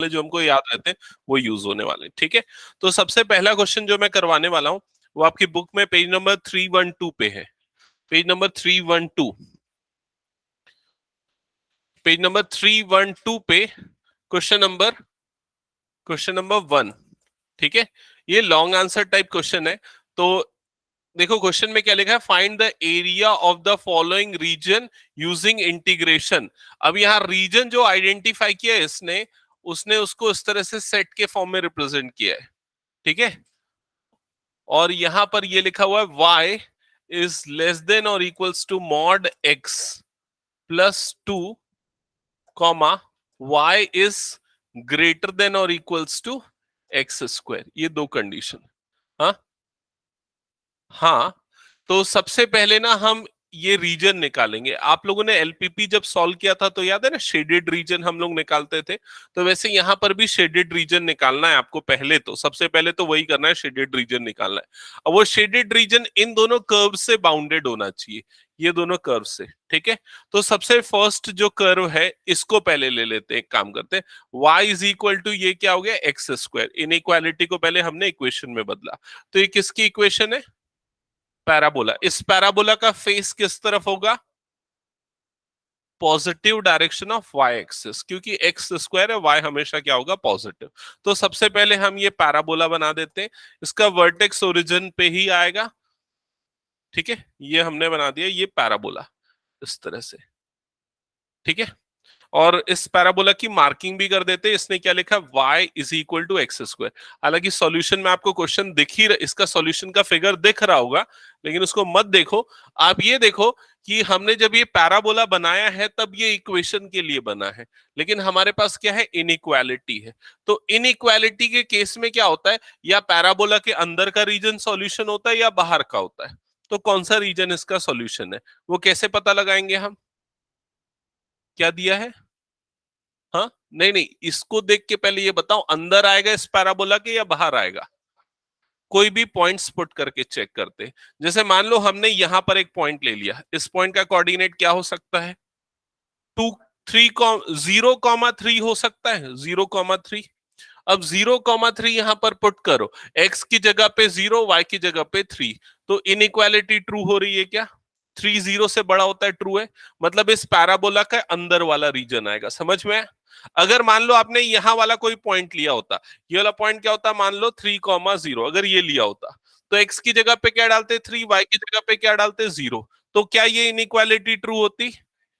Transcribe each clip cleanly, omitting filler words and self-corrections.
जो हमको याद रहते हैं वो यूज होने वाले। ठीक है, तो सबसे पहला क्वेश्चन जो मैं करवाने वाला हूं वो आपकी बुक में पेज नंबर 312 पे है। पेज नंबर 312, पेज नंबर 312 पे क्वेश्चन नंबर 1। ठीक है, ये लॉन्ग आंसर टाइप क्वेश्चन है। तो देखो क्वेश्चन में क्या लिखा है, find the area of the following region using integration. अब यहाँ रीजन जो आइडेंटिफाई किया है इसने, उसने उसको इस तरह से सेट के फॉर्म में रिप्रेजेंट किया है। ठीक है, और यहां पर ये लिखा हुआ है y इज लेस देन और equals to mod x plus 2 comma y is greater than और इक्वल्स टू एक्स स्क्वायर। ये दो कंडीशन। हाँ हाँ, तो सबसे पहले ना हम ये रीजन निकालेंगे। आप लोगों ने एलपीपी जब सॉल्व किया था तो याद है ना, शेडेड रीजन हम लोग निकालते थे। तो वैसे यहां पर भी शेडेड रीजन निकालना है आपको। पहले तो सबसे पहले तो वही करना है, शेडेड रीजन निकालना है। अब वो शेडेड रीजन इन दोनों कर्व से बाउंडेड होना चाहिए, ये दोनों कर्व से। ठीक है, तो सबसे फर्स्ट जो कर्व है इसको पहले ले लेते हैं। एक काम करते हैं, y इज इक्वल टू ये क्या हो गया, एक्स स्क्वायर। इनइक्वालिटी को पहले हमने इक्वेशन में बदला। तो ये किसकी इक्वेशन है, पैराबोला। इस पैराबोला का फेस किस तरफ होगा, positive direction of y axis, क्योंकि एक्स स्क्वायर है, वाई हमेशा क्या होगा, पॉजिटिव। तो सबसे पहले हम ये पैराबोला बना देते हैं। इसका वर्टेक्स ओरिजिन पे ही आएगा। ठीक है, ये हमने बना दिया ये पैराबोला इस तरह से। ठीक है, और इस पैराबोला की मार्किंग भी कर देते हैं। इसने क्या लिखा, y is equal to x square. हालांकि सॉल्यूशन में आपको क्वेश्चन दिख ही, इसका सॉल्यूशन का फिगर दिख रहा होगा, लेकिन उसको मत देखो। आप ये देखो कि हमने जब ये पैराबोला बनाया है तब ये इक्वेशन के लिए बना है, लेकिन हमारे पास क्या है, इनइक्वालिटी है। तो इनइक्वालिटी के केस में क्या होता है, या पैराबोला के अंदर का रीजन सॉल्यूशन होता है या बाहर का होता है। तो कौन सा रीजन इसका सॉल्यूशन है, वो कैसे पता लगाएंगे हम, क्या दिया है। हाँ नहीं नहीं, इसको देख के पहले ये बताओ, अंदर आएगा इस पैराबोला के या बाहर आएगा। कोई भी पॉइंट्स पुट करके चेक करते। जैसे मान लो हमने यहां पर एक पॉइंट ले लिया, इस पॉइंट का कोऑर्डिनेट क्या हो सकता है, 2 3 0,3 हो सकता है, 0,3। अब 0,3 यहां पर पुट करो, x की जगह पे 0, y की जगह पे 3। तो इनइक्वालिटी ट्रू हो रही है क्या, 3 0 से बड़ा होता है, ट्रू है। मतलब इस पैराबोला का अंदर वाला रीजन आएगा, समझ में। अगर मान लो आपने यहां वाला कोई पॉइंट लिया होता, ये वाला पॉइंट क्या होता, मान लो 3,0, अगर ये लिया होता तो x की जगह पे क्या डालते 3, y की जगह पे क्या डालते 0। तो क्या ये इनइक्वालिटी ट्रू होती,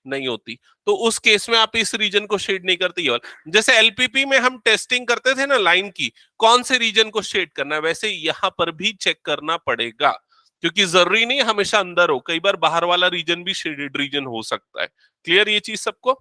नहीं होती। तो उस केस में आप इस रीजन को शेड नहीं करते। जैसे एलपीपी में हम टेस्टिंग करते थे ना लाइन की, कौन से रीजन को शेड करना है, वैसे यहां पर भी चेक करना पड़ेगा। क्योंकि जरूरी नहीं हमेशा अंदर हो, कई बार बाहर वाला रीजन भी शेडेड रीजन हो सकता है। क्लियर ये चीज सबको।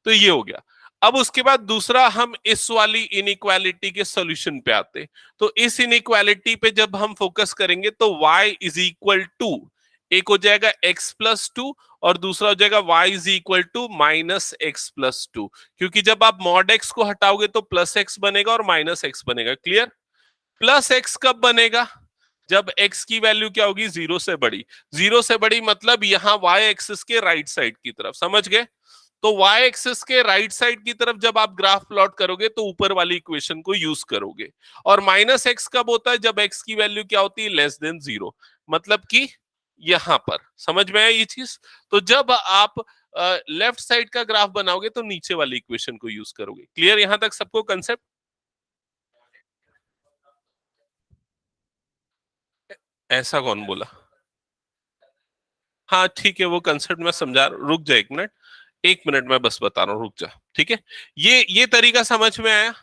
तो ये हो गया। अब उसके बाद दूसरा, हम इस वाली इनइक्वालिटी के सॉल्यूशन पे आते। तो इस इनइक्वालिटी पे जब हम फोकस करेंगे तो y इज इक्वल टू, एक हो जाएगा x प्लस 2 और दूसरा हो जाएगा y is equal to minus x plus 2। क्योंकि जब आप मॉड x को हटाओगे तो प्लस x बनेगा और माइनस x बनेगा। क्लियर। प्लस x कब बनेगा, जब x की वैल्यू क्या होगी, 0 से बड़ी। 0 से बड़ी मतलब यहां y एक्सिस के राइट साइड की तरफ, समझ गए। तो y एक्सिस के राइट साइड की तरफ जब आप ग्राफ प्लॉट करोगे तो ऊपर वाली इक्वेशन को यूज करोगे। और माइनस एक्स कब होता है, जब x की वैल्यू क्या होती है, लेस देन 0। मतलब कि यहां पर, समझ में आया ये चीज। तो जब आप लेफ्ट साइड का ग्राफ बनाओगे तो नीचे वाली इक्वेशन को यूज करोगे। क्लियर यहां तक सबको कंसेप्ट। ऐसा कौन बोला, हाँ ठीक है, वो कंसेप्ट मैं समझा, रुक जा 1 मिनट। 1 मिनट में बस बता रहा हूँ, रुक जा। ठीक है, ये तरीका समझ में आया।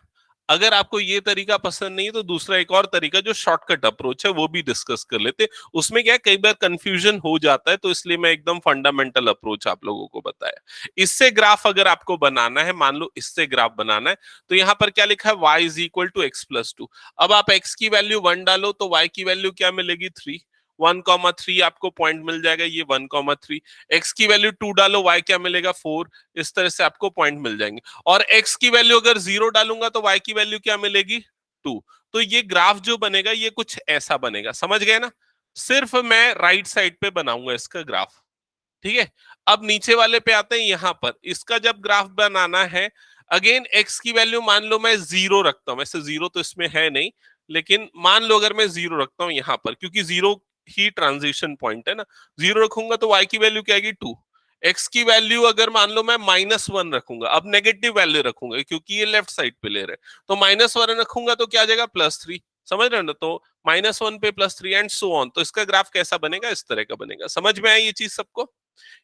अगर आपको ये तरीका पसंद नहीं है तो दूसरा एक और तरीका जो शॉर्टकट अप्रोच है वो भी डिस्कस कर लेते। उसमें क्या है, कई बार कंफ्यूजन हो जाता है, तो इसलिए मैं एकदम फंडामेंटल अप्रोच आप लोगों को बताया। इससे ग्राफ अगर आपको बनाना है, मान लो इससे ग्राफ बनाना है, तो यहां पर क्या लिखा है, y is equal to x plus 2। अब आप x की वैल्यू 1 डालो तो y की वैल्यू क्या मिलेगी, 3। 1,3 आपको पॉइंट मिल जाएगा, ये 1,3। x की वैल्यू 2 डालो, y क्या मिलेगा, 4। इस तरह से आपको पॉइंट मिल जाएंगे। और x की वैल्यू अगर 0 डालूंगा तो y की वैल्यू क्या मिलेगी, 2। तो ये ग्राफ जो बनेगा ये कुछ ऐसा बनेगा, समझ गए ना। सिर्फ मैं राइट साइड पे बनाऊंगा इसका ग्राफ। ठीक है, अब नीचे वाले पे आते हैं। यहां पर इसका जब ग्राफ बनाना है, अगेन एक्स की वैल्यू मान लो मैं 0 रखता हूं, वैसे 0 तो इसमें है नहीं, लेकिन मान लो अगर मैं 0 रखता हूं यहां पर, क्योंकि 0 ही ट्रांजिशन पॉइंट है ना, 0 रखूंगा तो y की वैल्यू क्या आएगी 2। एक्स की वैल्यू अगर मान लो मैं -1 रखूंगा, अब नेगेटिव वैल्यू रखूंगा क्योंकि ये लेफ्ट साइड पे ले रहे हैं, तो -1 रखूंगा तो क्या आ जाएगा +3। समझ रहे हो ना, तो -1 पे +3 एंड सो ऑन। तो इसका ग्राफ कैसा बनेगा, इस तरह का बनेगा। समझ में आई ये चीज सबको?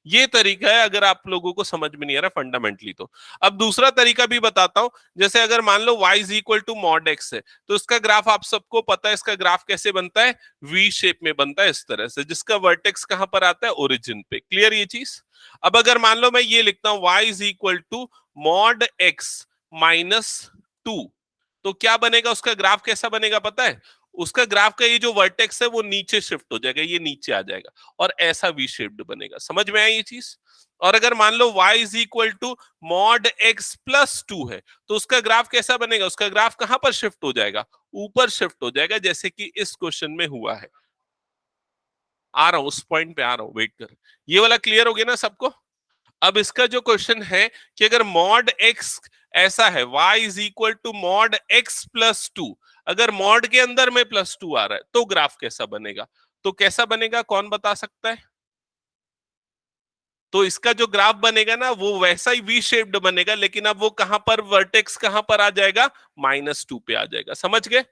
ये तरीका है अगर आप लोगों को समझ में नहीं आ रहा फंडामेंटली तो। अब दूसरा तरीका भी बताता हूं, जैसे अगर मान लो y is equal to mod x है, तो इसका ग्राफ आप सबको पता है, इसका ग्राफ कैसे बनता है, वी शेप में बनता है इस तरह से, जिसका वर्टेक्स कहां पर आता है, ओरिजिन पे। क्लियर ये चीज? अब अगर मान लो मैं ये लिखता हूं y is equal to mod x -2, तो क्या बनेगा, उसका ग्राफ कैसा बनेगा पता है? उसका ग्राफ का ये जो वर्टेक्स है वो नीचे शिफ्ट हो जाएगा, ये नीचे आ जाएगा और ऐसा वी शेप्ड बनेगा। समझ में आई ये चीज? और अगर मान लो y is equal to mod x +2 है, तो उसका ग्राफ कैसा बनेगा, उसका ग्राफ कहां पर शिफ्ट हो जाएगा, ऊपर शिफ्ट हो जाएगा, जैसे कि इस क्वेश्चन में हुआ है। आ रहा हूं, उस पॉइंट पे आ रहा हूं, वेट कर। ये वाला क्लियर हो गया ना सबको? अब इसका जो क्वेश्चन है कि अगर मॉड x ऐसा है, y is equal to mod x +2, अगर मॉड के अंदर में +2 आ रहा है तो ग्राफ कैसा बनेगा? तो कैसा बनेगा, कौन बता सकता है? तो इसका जो ग्राफ बनेगा ना वो वैसा ही वी शेप्ड बनेगा, लेकिन अब वो कहां पर, वर्टेक्स कहां पर आ जाएगा, -2 पे आ जाएगा। समझ गए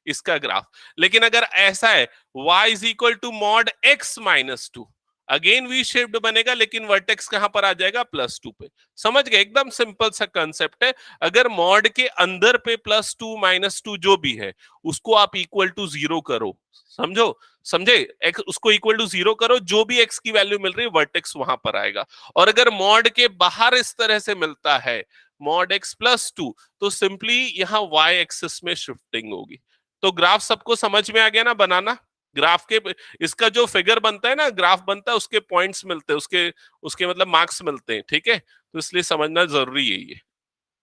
इसका ग्राफ? लेकिन अगर ऐसा है y is equal to mod x -2, again V shaped बनेगा, लेकिन वर्टेक्स कहां पर आ जाएगा, +2 पे। समझ गए? एकदम सिंपल सा कंसेप्ट है। अगर मॉड के अंदर पे +2 -2 जो भी है उसको आप इक्वल टू 0 करो, समझो, समझे? एक्स उसको इक्वल टू 0 करो, जो भी एक्स की वैल्यू मिल रही है वर्टेक्स वहां पर आएगा। और अगर मॉड के बाहर इस तरह से मिलता है मॉड x +2, तो सिंपली यहाँ y एक्सिस में शिफ्टिंग होगी। तो ग्राफ सबको समझ में आ गया ना बनाना? ग्राफ के इसका जो फिगर बनता है ना, ग्राफ बनता है, उसके पॉइंट्स मिलते हैं, उसके उसके मतलब मार्क्स मिलते हैं। ठीक है, तो इसलिए समझना जरूरी है।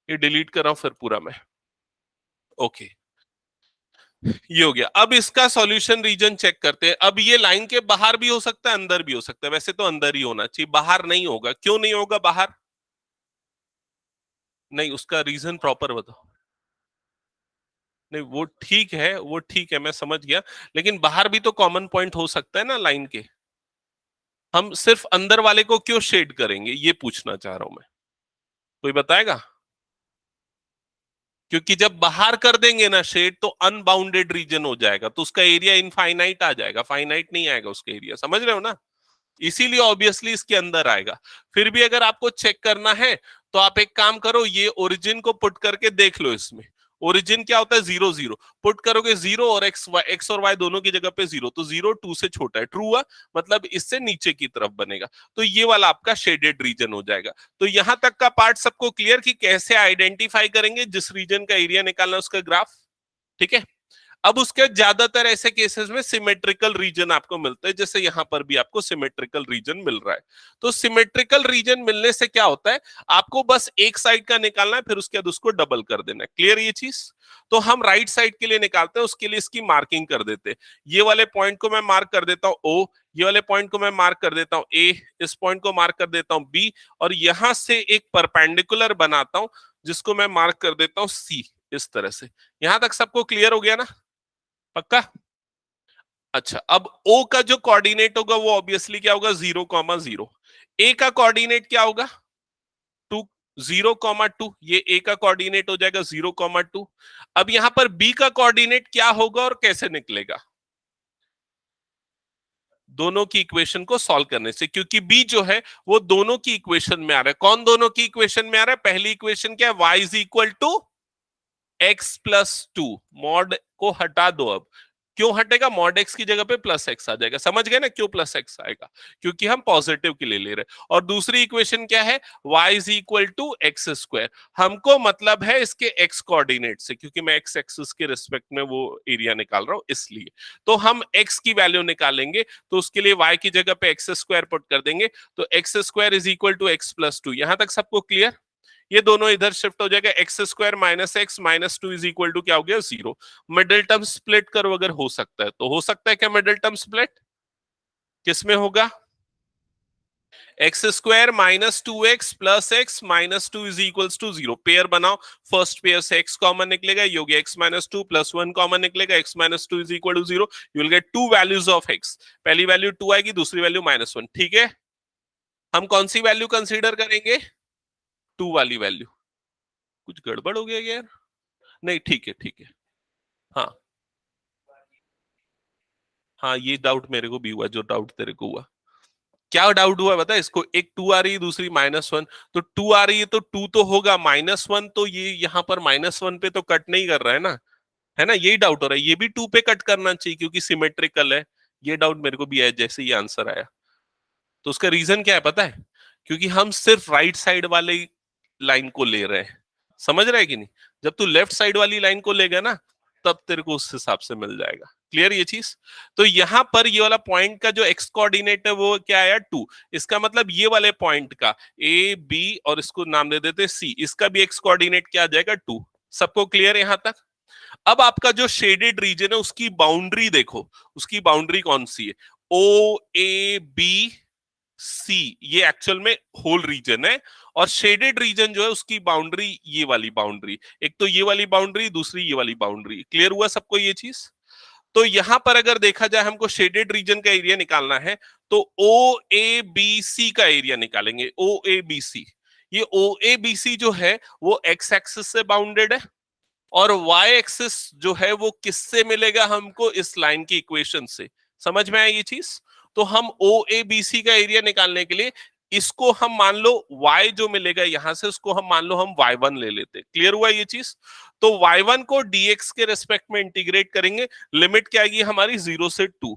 ये डिलीट कर रहा हूं फिर पूरा मैं। ओके, ये हो गया। अब इसका सॉल्यूशन रीजन चेक करते हैं। अब ये लाइन के बाहर भी हो सकता है, अंदर भी हो सकता है, वैसे तो अंदर ही होना चाहिए, बाहर नहीं होगा। क्यों नहीं होगा बाहर? नहीं, उसका रीजन प्रॉपर बताओ। नहीं वो ठीक है, वो ठीक है, मैं समझ गया, लेकिन बाहर भी तो कॉमन पॉइंट हो सकता है ना लाइन के। हम सिर्फ अंदर वाले को क्यों शेड करेंगे, ये पूछना चाह रहा हूं मैं। कोई बताएगा? क्योंकि जब बाहर कर देंगे ना शेड तो अनबाउंडेड रीजन हो जाएगा, तो उसका एरिया इनफाइनाइट आ जाएगा, फाइनाइट नहीं आएगा उसका एरिया। समझ रहे हो ना? इसीलिए ऑब्वियसली इसके अंदर आएगा। फिर भी अगर आपको चेक करना है तो आप एक काम करो, ये ओरिजिन को पुट करके देख लो। इसमें ओरिजिन क्या होता है, 0 0 पुट करोगे, 0 और एक्स और वाई दोनों की जगह पे 0, तो 0 2 से छोटा है, ट्रू हुआ, मतलब इससे नीचे की तरफ बनेगा। तो ये वाला आपका शेडेड रीजन हो जाएगा। तो यहां तक का पार्ट सबको क्लियर कि कैसे आइडेंटिफाई करेंगे जिस रीजन का एरिया निकालना उसका ग्राफ? ठीक है। अब उसके ज्यादातर ऐसे केसेस में सिमेट्रिकल रीजन आपको मिलता है, जैसे यहां पर भी आपको सिमेट्रिकल रीजन मिल रहा है। तो सिमेट्रिकल रीजन मिलने से क्या होता है, आपको बस एक साइड का निकालना है, फिर उसके बाद उसको डबल कर देना है। क्लियर ये चीज? तो हम राइट साइड के लिए निकालते हैं, उसके लिए इसकी मार्किंग कर देते हैं। ये वाले पॉइंट को मैं मार्क कर देता हूं ओ, ये वाले पॉइंट को मैं मार्क कर देता हूं ए, इस पॉइंट को मार्क कर देता हूं बी, और यहां से एक परपेंडिकुलर बनाता हूं जिसको मैं मार्क कर देता हूं सी। इस तरह से। यहां तक सबको क्लियर हो गया ना? पक्का? अच्छा, अब ओ का जो कोऑर्डिनेट होगा वो ऑब्वियसली क्या होगा, 0,0। ए का कोऑर्डिनेट क्या होगा, 2, 0,2। ये ए का कोऑर्डिनेट हो जाएगा 0,2। अब यहां पर बी का कोऑर्डिनेट क्या होगा और कैसे निकलेगा? दोनों की इक्वेशन को सॉल्व करने से, क्योंकि बी जो है वो दोनों की इक्वेशन में आ रहा है। कौन दोनों की इक्वेशन में आ रहा है? पहली इक्वेशन क्या है, y is equal to x+2। Mod को हटा दो। अब क्यों हटेगा, मॉड x की जगह पे प्लस एक्स आ जाएगा। समझ गए ना क्यों प्लस एक्स आएगा? क्योंकि हम पॉजिटिव के लिए ले रहे हैं। और दूसरी इक्वेशन क्या है, y is equal to x²। हमको मतलब है इसके x कोऑर्डिनेट से, क्योंकि मैं x एक्सिस के रिस्पेक्ट में वो एरिया निकाल रहा हूं इसलिए। तो हम x की वैल्यू निकालेंगे, तो उसके लिए y की जगह पे x² पुट कर देंगे, तो x² is equal to x+2। यहां तक सबको क्लियर? ये दोनों इधर शिफ्ट हो जाएगा, x² -x -2 is equal to क्या हो गया, 0। मिडिल टर्म स्प्लिट करो, अगर हो सकता है तो। हो सकता है क्या मिडिल टर्म स्प्लिट? किसमें होगा? X square minus 2x plus x minus 2 is equals to 0। Pair बनाओ, फर्स्ट पेयर से x कॉमन निकलेगा, ये हो गया x माइनस 2 प्लस 1 कॉमन निकलेगा, x minus 2 is equal to 0। You will get two values of x। पहली value 2 आएगी, दूसरी वैल्यू -1। ठीक है, हम कौन सी वैल्यू कंसीडर करेंगे? 2 वाली वैल्यू। कुछ गड़बड़ हो गया यार? नहीं, ठीक है ठीक है। हाँ हाँ, ये डाउट मेरे को भी हुआ, जो डाउट तेरे को हुआ। क्या डाउट हुआ बता इसको? एक 2 आ रही है, दूसरी -1। तो 2 आ रही है तो 2 तो होगा, -1 तो ये यहाँ पर -1 पे तो कट नहीं कर रहा है ना, है ना? यही डाउट हो रहा है। ये भी 2 पे कट करना चाहिए क्योंकि सिमेट्रिकल है। ये डाउट मेरे को भी है जैसे ही आंसर आया। तो उसका रीजन क्या है पता है? क्योंकि हम सिर्फ राइट साइड वाले लाइन को ले रहे हैं। समझ रहे है कि नहीं? जब तू लेफ्ट साइड वाली लाइन को लेगा ना, तब तेरे को उस हिसाब से मिल जाएगा। क्लियर ये चीज? तो यहां पर ये वाला पॉइंट का जो एक्स कोऑर्डिनेट है वो क्या आया? 2। इसका मतलब ये वाले पॉइंट का ए बी, और इसको नाम दे देते सी, इसका भी एक्स कोऑर्डिनेट क्या आ जाएगा? 2। सबको क्लियर यहां तक? अब आपका जो शेडेड रीजन है उसकी बाउंड्री देखो, उसकी बाउंड्री कौन सी है? ओ ए बी सी, ये एक्चुअल में होल रीजन है। और शेडेड रीजन जो है उसकी बाउंड्री ये वाली बाउंड्री, एक तो ये वाली बाउंड्री, दूसरी ये वाली बाउंड्री। क्लियर हुआ सबको ये चीज? तो यहां पर अगर देखा जाए हमको शेडेड रीजन का एरिया निकालना है, तो ओ ए बी सी का एरिया निकालेंगे। ओ ए बी सी, ये ओ ए बी सी जो है वो एक्स एक्सिस से बाउंडेड है, और वाई एक्सिस जो है वो किससे मिलेगा हमको? इस लाइन की इक्वेशन से। समझ में आया ये चीज? तो हम ओ ए बी सी का एरिया निकालने के लिए इसको हम मान लो y जो मिलेगा यहां से, उसको हम मान लो हम y1 ले लेते। क्लियर हुआ ये चीज? तो y1 को dx के रेस्पेक्ट में इंटीग्रेट करेंगे। लिमिट क्या आएगी हमारी? 0 से 2।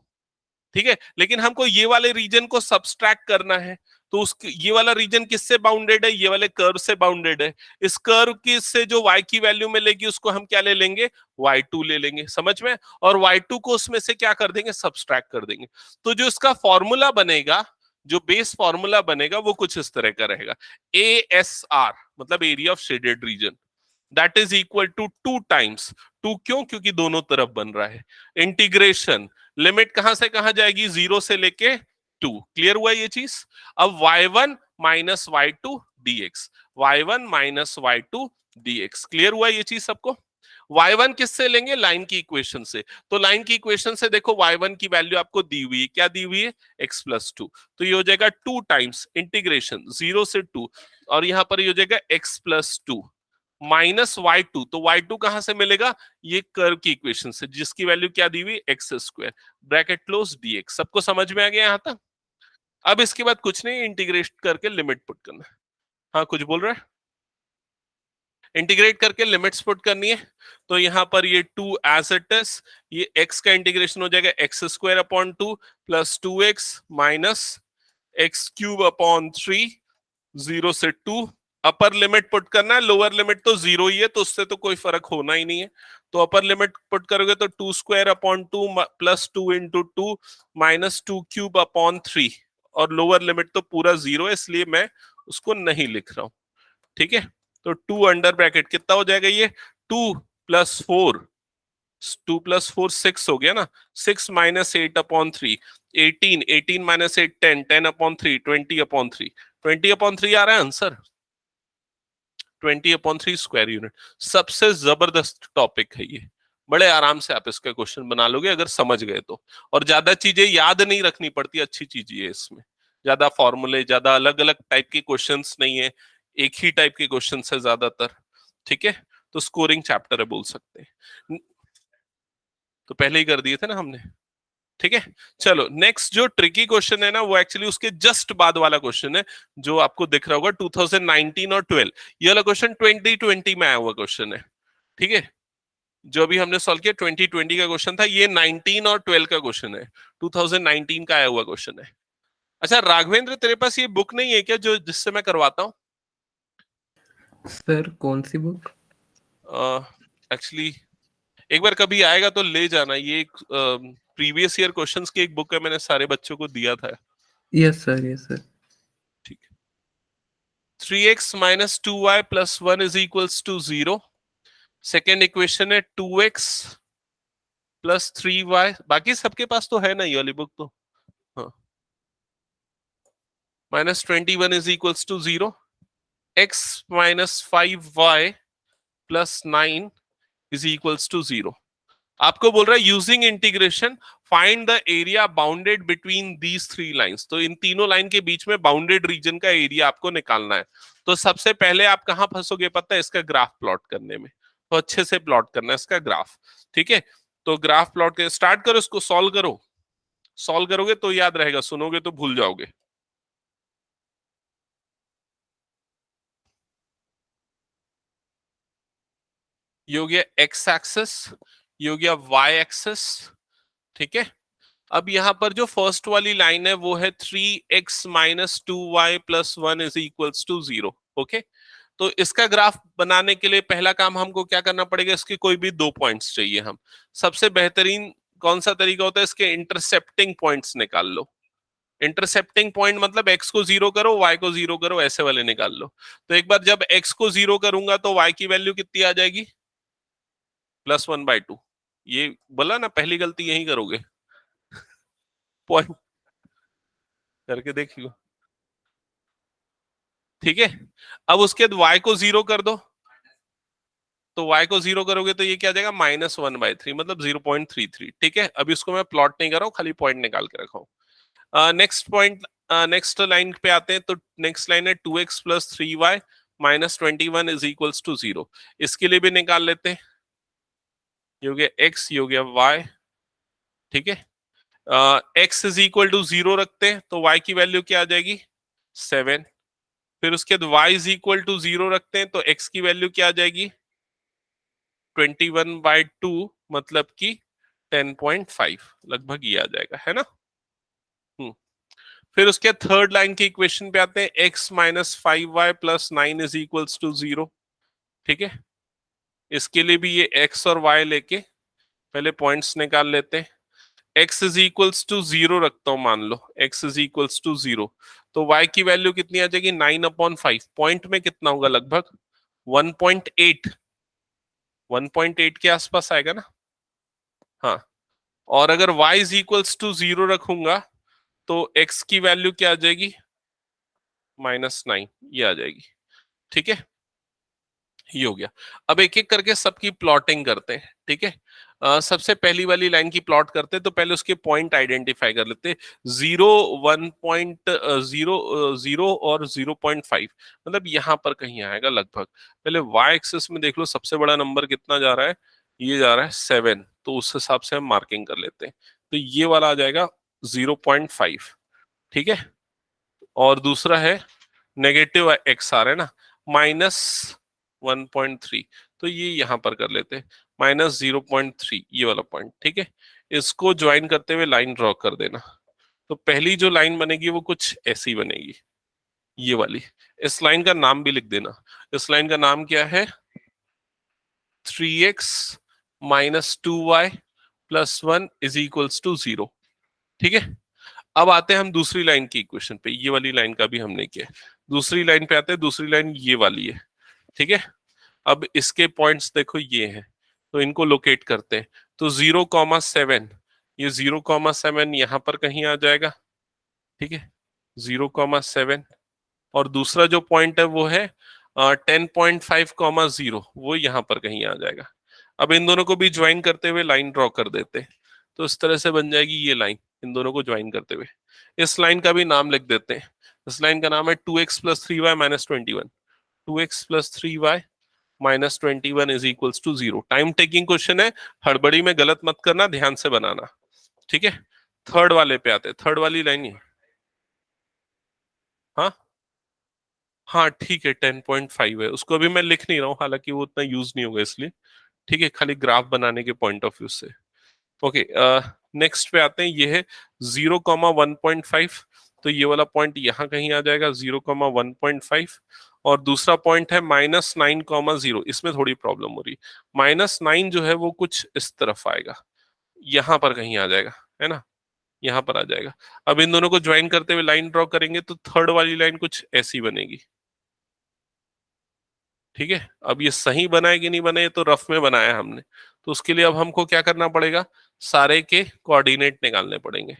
ठीक है, लेकिन हमको ये वाले रीजन को सब्सट्रैक्ट करना है। तो उस ये वाला रीजन किससे बाउंडेड है? ये वाले कर्व से बाउंडेड है। इस कर्व की से जो y की वैल्यू मिलेगी उसको हम क्या ले लेंगे? y2 ले लेंगे। समझ में? और y2 को उसमें से क्या कर देंगे? सब्सट्रैक्ट कर देंगे। तो जो इसका फॉर्मूला बनेगा, जो बेस फॉर्मूला बनेगा वो कुछ इस तरह का रहेगा। ASR मतलब area of shaded region, that is equal to 2 times 2। क्यों? क्योंकि दोनों तरफ बन रहा है। इंटीग्रेशन, लिमिट कहां से कहां जाएगी? 0 से लेके 2। क्लियर हुआ ये चीज? अब y1 minus y2 dx, y1 minus y2 dx। Clear हुआ ये चीज सबको? y1 किससे लेंगे? लाइन की इक्वेशन से। तो लाइन की इक्वेशन से देखो y1 की वैल्यू आपको दी हुई है, क्या दी हुई है? x plus 2। तो ये हो जाएगा 2 टाइम्स इंटीग्रेशन 0 से 2, और यहां पर ये हो जाएगा x प्लस 2 माइनस y2। तो y2 कहां से मिलेगा? ये कर्व की इक्वेशन से, जिसकी वैल्यू क्या दी हुई? X square, bracket close dx। सबको समझ में आ गया यहां तक? अब इसके बाद कुछ नहीं, इंटीग्रेट करके लिमिट पुट करना है। हाँ, कुछ बोल रहा है? इंटीग्रेट करके लिमिट्स पुट करनी है। तो यहां पर ये 2 एज इट इज, ये x का इंटीग्रेशन हो जाएगा x square upon 2 plus 2x minus x cube upon 3, 0 से 2। अपर लिमिट पुट करना है, लोअर लिमिट तो 0 ही है, तो उससे तो कोई फर्क होना ही नहीं है। तो अपर लिमिट पुट करोगे तो 2 square upon 2 plus 2 into 2 minus 2 cube upon 3, और लोअर लिमिट तो पूरा 0 है, इसलिए मैं उसको नहीं लिख रहा हूं। ठीक है, तो 2 अंडर ब्रैकेट कितना हो जाएगा? ये 2 प्लस 4, 2 प्लस 4 6 हो गया ना। 6 minus 8 upon 3 18, 18 minus 8 10, 10 upon 3 20 upon 3, 20 upon 3 आ रहा है आंसर। 20 upon 3 square unit. सबसे जबरदस्त टॉपिक है ये, बड़े आराम से आप इसका क्वेश्चन बना लोगे अगर समझ गए तो। और ज्यादा चीजें याद नहीं रखनी पड़ती, अच्छी चीज ये इसमें। ज्यादा फॉर्मूले, ज्यादा अलग अलग टाइप के क्वेश्चंस नहीं है, एक ही टाइप के क्वेश्चंस है ज्यादातर। ठीक है, तो स्कोरिंग चैप्टर है बोल सकते हैं। तो पहले ही कर दिए थे ना हमने। ठीक है, चलो नेक्स्ट जो ट्रिकी क्वेश्चन है ना, वो एक्चुअली उसके जस्ट बाद वाला क्वेश्चन है, जो आपको दिख रहा होगा 2019 और 12। ये वाला क्वेश्चन 2020 में आया हुआ क्वेश्चन है। ठीक है, जो अभी हमने सॉल्व किया 2020 का क्वेश्चन था, ये 19 और 12 का क्वेश्चन है, 2019 का आया हुआ क्वेश्चन है। अच्छा राघवेंद्र, तेरे पास ये बुक नहीं है क्या जो जिससे मैं करवाता हूँ? सर कौन सी बुक? एक्चुअली एक बार कभी आएगा तो ले जाना, ये एक प्रीवियस ईयर क्वेश्चंस की एक बुक है, मैंने सारे बच्चों को दिया था। Yes sir, yes sir. ठीक है, 3x minus 2y plus 1 is equals to 0। Second equation है 2x प्लस 3y। बाकी सबके पास तो है ना ये वाली बुक तो? हाँ, minus 21 is equals to 0, x minus 5y plus 9 is equals to 0। आपको बोल रहा है using integration find the area bounded between these three lines. तो इन तीनों लाइन के बीच में बाउंडेड रीजन का एरिया आपको निकालना है। तो सबसे पहले आप कहां फंसोगे पता है? इसका ग्राफ प्लॉट करने में। तो अच्छे से प्लॉट करना है इसका ग्राफ, ठीक है। तो ग्राफ प्लॉट के स्टार्ट करो, इसको सॉल्व करो। सॉल्व करोगे तो याद रहेगा, सुनोगे तो भूल जाओगे। ये हो गया एक्स एक्सिस, ये हो गया वाई एक्सिस, ठीक है। अब यहां पर जो फर्स्ट वाली लाइन है वो है 3x minus 2y plus 1 is equals to 0, okay. तो इसका ग्राफ बनाने के लिए पहला काम हमको क्या करना पड़ेगा? इसके कोई भी दो पॉइंट्स चाहिए हम। सबसे बेहतरीन कौन सा तरीका होता है? इसके इंटरसेप्टिंग पॉइंट्स निकाल लो। इंटरसेप्टिंग पॉइंट मतलब x को 0 करो, y को 0 करो, ऐसे वाले निकाल लो। तो एक बार जब x को 0 करूंगा तो y की वैल्यू कितनी आ जाएगी? +1/2। ये बोला ना, पहली गलती यही करोगे। पॉइंट करके देखियो, ठीक है। अब उसके बाद y को 0 कर दो, तो y को 0 करोगे तो ये क्या आ जाएगा? -1/3 मतलब 0.33, ठीक है। अब इसको मैं प्लॉट नहीं कर रहा हूं, खाली पॉइंट निकाल के रखा हूं। नेक्स्ट पॉइंट, नेक्स्ट लाइन पे आते हैं। तो नेक्स्ट लाइन है 2x plus 3y minus 21 is equals to 0। इसके लिए भी निकाल लेते हैं। ये हो गया x, ये हो गया y, ठीक है। x इज इक्वल टू 0 रखते हैं तो y की वैल्यू क्या आ जाएगी? 7। फिर उसके बाद y इज इक्वल टू 0 रखते हैं तो x की वैल्यू क्या आ जाएगी? 21/2 मतलब कि 10.5 लगभग ये आ जाएगा, है ना। फिर उसके थर्ड लाइन की इक्वेशन पे आते हैं। x minus 5y plus 9 is equals to 0, ठीक है। इसके लिए भी ये x और y लेके पहले पॉइंट्स निकाल लेते हैं। x इज इक्वल्स टू 0 रखता हूं, मान लो x इज इक्वल्स टू 0, तो y की वैल्यू कितनी आ जाएगी? 9/5। पॉइंट में कितना होगा? लगभग 1.8, 1.8 के आसपास आएगा ना। हाँ, और अगर y इज इक्वल्स टू 0 रखूंगा तो x की वैल्यू क्या आ जाएगी? -9, ये आ जाएगी, ठीक है। ये हो गया। अब एक एक करके सबकी प्लॉटिंग करते हैं, ठीक है। सबसे पहली वाली लाइन की प्लॉट करते हैं तो पहले उसके पॉइंट आइडेंटिफाई कर लेते हैं। 0, 1.0, 0 और 0.5 मतलब यहां पर कहीं आएगा लगभग। पहले वाई एक्सिस में देख लो, सबसे बड़ा नंबर कितना जा रहा है? ये जा रहा है 7, तो उस हिसाब से हम मार्किंग कर लेते हैं। तो ये वाला आ जाएगा 0.5, ठीक है। और दूसरा है नेगेटिव एक्स आ रहा है ना, -1.3, तो ये यहां पर कर लेते हैं -0.3, ये वाला पॉइंट, ठीक है। इसको ज्वाइन करते हुए लाइन ड्रॉ कर देना। तो पहली जो लाइन बनेगी वो कुछ ऐसी बनेगी, ये वाली। इस लाइन का नाम भी लिख देना। इस लाइन का नाम क्या है? 3x minus 2y plus 1 is equals to 0, ठीक है। अब आते हैं हम दूसरी लाइन की इक्वेशन पे। ये वाली लाइन का भी हमने किया। दूसरी लाइन पे आते हैं। दूसरी लाइन ये वाली है, ठीक है। अब इसके पॉइंट्स देखो ये हैं, तो इनको लोकेट करते हैं। तो 0,7, ये 0,7 यहां पर कहीं आ जाएगा, ठीक है। 0,7, और दूसरा जो पॉइंट है वो है 10.5,0, वो यहां पर कहीं आ जाएगा। अब इन दोनों को भी ज्वाइन करते हुए लाइन ड्रॉ कर देते हैं। तो इस तरह से बन जाएगी ये लाइन, इन दोनों को ज्वाइन करते हुए। इस लाइन का भी नाम लिख देते हैं। इस लाइन का नाम है 2x plus 3y minus 21। 2x plus 3y minus 21 is equals to 0। Time taking question है, हड़बड़ी में गलत मत करना, ध्यान से बनाना, ठीक है। थर्ड वाले पे आते हैं। थर्ड वाली लाइन ही, हाँ हाँ ठीक है, 10.5 है। उसको अभी मैं लिख नहीं रहा हूँ, हालांकि वो उतना यूज नहीं होगा इसलिए, ठीक है, खाली ग्राफ बनाने के पॉइंट ऑफ व्यू से। ओके, नेक्स्ट पे आते हैं। ये है 0,1.5, तो ये वाला पॉइंट यहाँ कहीं आ जाएगा 0,1.5। और दूसरा पॉइंट है -9,0। इसमें थोड़ी प्रॉब्लम हो रही है। -9 जो है वो कुछ इस तरफ आएगा, यहाँ पर कहीं आ जाएगा, है ना, यहाँ पर आ जाएगा। अब इन दोनों को ज्वाइन करते हुए लाइन ड्रॉ करेंगे तो थर्ड वाली लाइन कुछ ऐसी बनेगी, ठीक है। अब ये सही बनाए कि नहीं बनाए, तो रफ में बनाया हमने। तो उसके लिए अब हमको क्या करना पड़ेगा? सारे के कोऑर्डिनेट निकालने पड़ेंगे,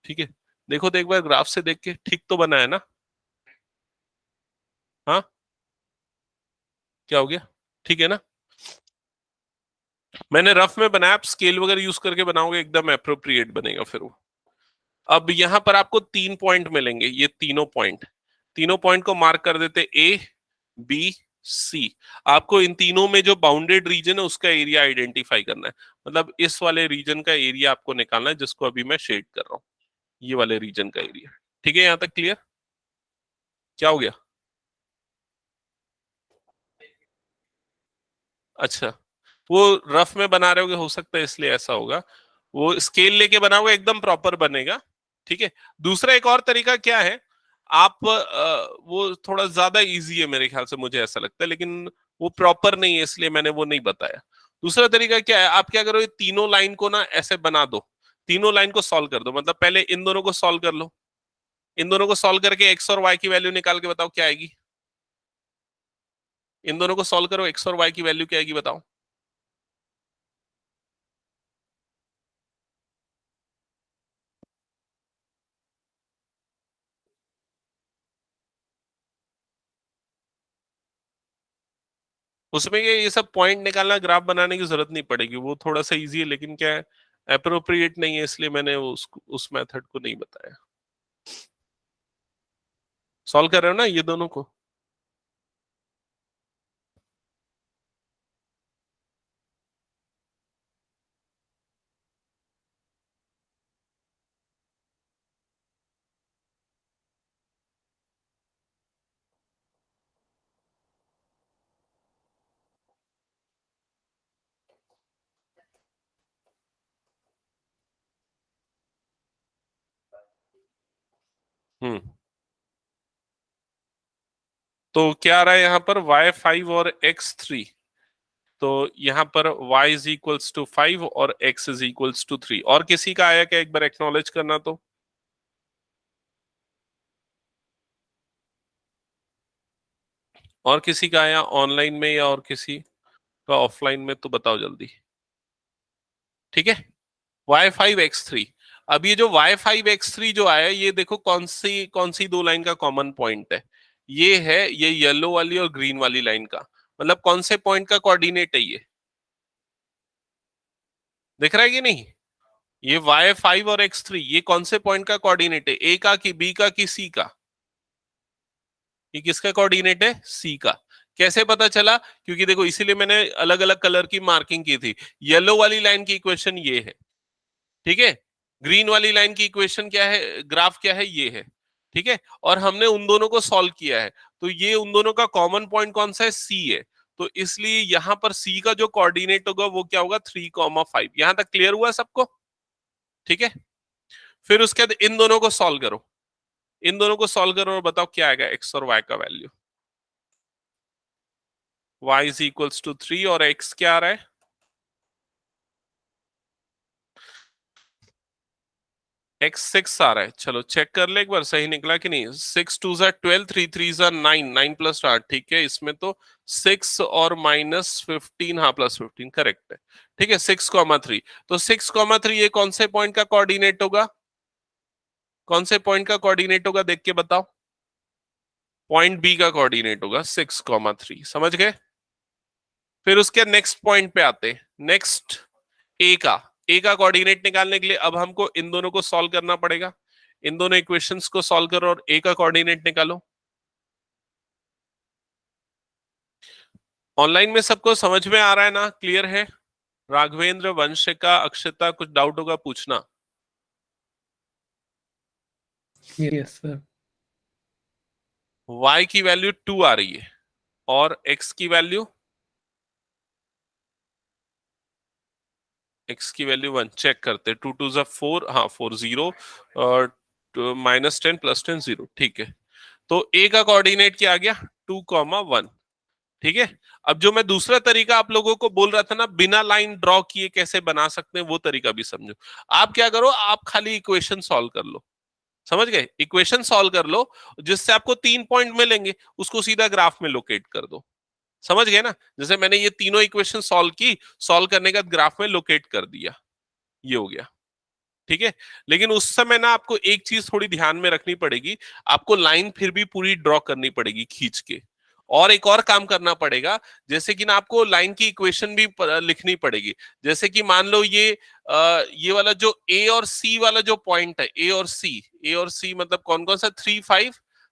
ठीक है। देखो तो एक बार ग्राफ से देख के, ठीक तो बना है ना? हाँ, क्या हो गया? ठीक है ना? मैंने रफ में बनाया, आप स्केल वगैरह यूज करके बनाओगे एकदम अप्रोप्रिएट बनेगा फिर वो। अब यहां पर आपको 3 पॉइंट मिलेंगे, ये तीनों पॉइंट को मार्क कर देते, ए बी सी। आपको इन तीनों में जो बाउंडेड रीजन है उसका एरिया आइडेंटिफाई करना है, मतलब इस वाले रीजन का एरिया आपको निकालना है, जिसको अभी मैं शेड कर रहा हूं, ये वाले रीजन का एरिया। ठीक है, यहां तक क्लियर? क्या हो गया? अच्छा, वो रफ में बना रहे होगे, हो सकता है इसलिए ऐसा होगा। वो स्केल लेके बनाओगे एकदम प्रॉपर बनेगा। ठीक है। दूसरा एक और तरीका क्या है, आप वो थोड़ा ज्यादा इजी है मेरे ख्याल से, मुझे ऐसा लगता है, लेकिन वो प्रॉपर नहीं है इसलिए मैंने वो नहीं बताया। दूसरा तरीका क्या है, आप क्या करो, ये तीनों लाइन को ना ऐसे बना दो, तीनों लाइन को सॉल्व कर दो, मतलब पहले इन दोनों को सॉल्व कर लो, इन दोनों को सॉल्व करके एक्स और वाई की वैल्यू निकाल के बताओ क्या आएगी। इन दोनों को सॉल्व करो, एक्स और वाई की वैल्यू क्या आएगी बताओ। उसमें ये सब पॉइंट निकालना, ग्राफ बनाने की जरूरत नहीं पड़ेगी, वो थोड़ा सा इजी है, लेकिन क्या है, अप्रोप्रिएट नहीं है, इसलिए मैंने उस मेथड को नहीं बताया। सॉल्व कर रहे हो ना ये दोनों को? हम्म। तो क्या आ रहा है यहाँ पर, y5 और x3। तो यहाँ पर y इज इक्वल्स टू 5 और x इज इक्वल्स टू 3। और किसी का आया क्या, एक बार एक्नॉलेज करना तो। और किसी का आया ऑनलाइन में, या और किसी का ऑफलाइन में, तो बताओ जल्दी। ठीक है, y5 x3। अब ये जो y5 x3 जो आया, ये देखो कौन सी दो लाइन का कॉमन पॉइंट है, ये है ये येलो वाली और ग्रीन वाली लाइन का, मतलब कौन से पॉइंट का कोऑर्डिनेट है ये, दिख रहा है कि नहीं? ये y5 और x3 ये कौन से पॉइंट का कोऑर्डिनेट है, ए का कि बी का कि सी का? ये किसका कोऑर्डिनेट है, सी का। कैसे पता चला, क्योंकि देखो इसीलिए मैंने अलग अलग कलर की मार्किंग की थी। येलो वाली लाइन की इक्वेशन ये है, ठीक है। ग्रीन वाली लाइन की इक्वेशन क्या है, ग्राफ क्या है, ये है। ठीक है, और हमने उन दोनों को सॉल्व किया है, तो ये उन दोनों का कॉमन पॉइंट कौन सा है, सी है। तो इसलिए यहां पर सी का जो कोऑर्डिनेट होगा वो क्या होगा, 3,5। यहां तक क्लियर हुआ सबको? ठीक है। फिर उसके बाद इन दोनों को सॉल्व करो, इन दोनों को सॉल्व करो और बताओ क्या आएगा एक्स और वाई का value. y is equals to 3 और x क्या आ रहा है, x 6 आ रहा है। चलो चेक कर ले एक बार, सही निकला कि नहीं। 6 2 12, 3 3 9, 9 + 8। ठीक है, इसमें तो 6 और -15, हाँ +15 करेक्ट है। ठीक है, 6,3। तो 6,3 ये कौन से पॉइंट का कोऑर्डिनेट होगा, कौन से पॉइंट का कोऑर्डिनेट होगा देख के बताओ। पॉइंट बी का कोऑर्डिनेट होगा 6,3, समझ गए? फिर उसके नेक्स्ट पॉइंट पे आते हैं, नेक्स्ट ए का, ए का कोऑर्डिनेट निकालने के लिए अब हमको इन दोनों को सॉल्व करना पड़ेगा। इन दोनों इक्वेशंस को सॉल्व करो और ए का कोऑर्डिनेट निकालो। ऑनलाइन में सबको समझ में आ रहा है ना, क्लियर है? राघवेंद्र, वंशिका, अक्षता, कुछ डाउट होगा पूछना। Yes sir. y की वैल्यू 2 आ रही है और x की वैल्यू, x की वैल्यू 1 चेक करते, 2 2 ज़ा 4, हाँ 4 0 और -10 +10 0। ठीक है, तो a का कोऑर्डिनेट क्या आ गया, 2,1। ठीक है। अब जो मैं दूसरा तरीका आप लोगों को बोल रहा था ना, बिना लाइन ड्रॉ किए कैसे बना सकते हैं, वो तरीका भी समझो। आप क्या करो, आप खाली इक्वेशन सॉल्व कर लो, समझ गए? इक्वेशन सॉल्व कर लो, जिससे आपको 3 पॉइंट मिलेंगे, उसको सीधा ग्राफ में लोकेट कर दो। समझ गए ना? जैसे मैंने ये तीनों इक्वेशन सॉल्व की, सॉल्व करने के बाद ग्राफ में लोकेट कर दिया, ये हो गया। ठीक है। लेकिन उस समय ना आपको एक चीज थोड़ी ध्यान में रखनी पड़ेगी, आपको लाइन फिर भी पूरी ड्रॉ करनी पड़ेगी खींच के, और एक और काम करना पड़ेगा, जैसे कि ना आपको लाइन की इक्वेशन भी लिखनी पड़ेगी। जैसे कि मान लो ये वाला जो ए और सी वाला जो पॉइंट है, ए और सी मतलब कौन कौन सा,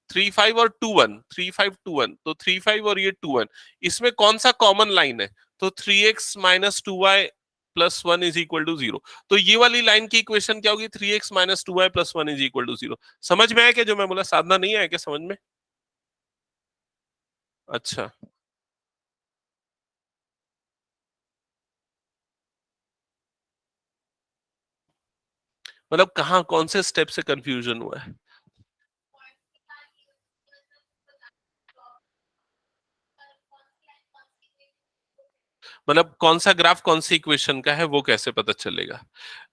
3 5 और 2 1, 3 5 2 1, तो 3 5 और ये 2 1, इसमें कौन सा कॉमन लाइन है, तो 3x - 2y + 1 = 0। तो ये वाली लाइन की इक्वेशन क्या होगी, 3x - 2y + 1 = 0। समझ में आया क्या जो मैं बोला, साधना नहीं आया क्या समझ में? अच्छा, मतलब कहाँ कौन से स्टेप से कंफ्यूजन हुआ है? मतलब कौन सा ग्राफ कौन सी इक्वेशन का है वो कैसे पता चलेगा?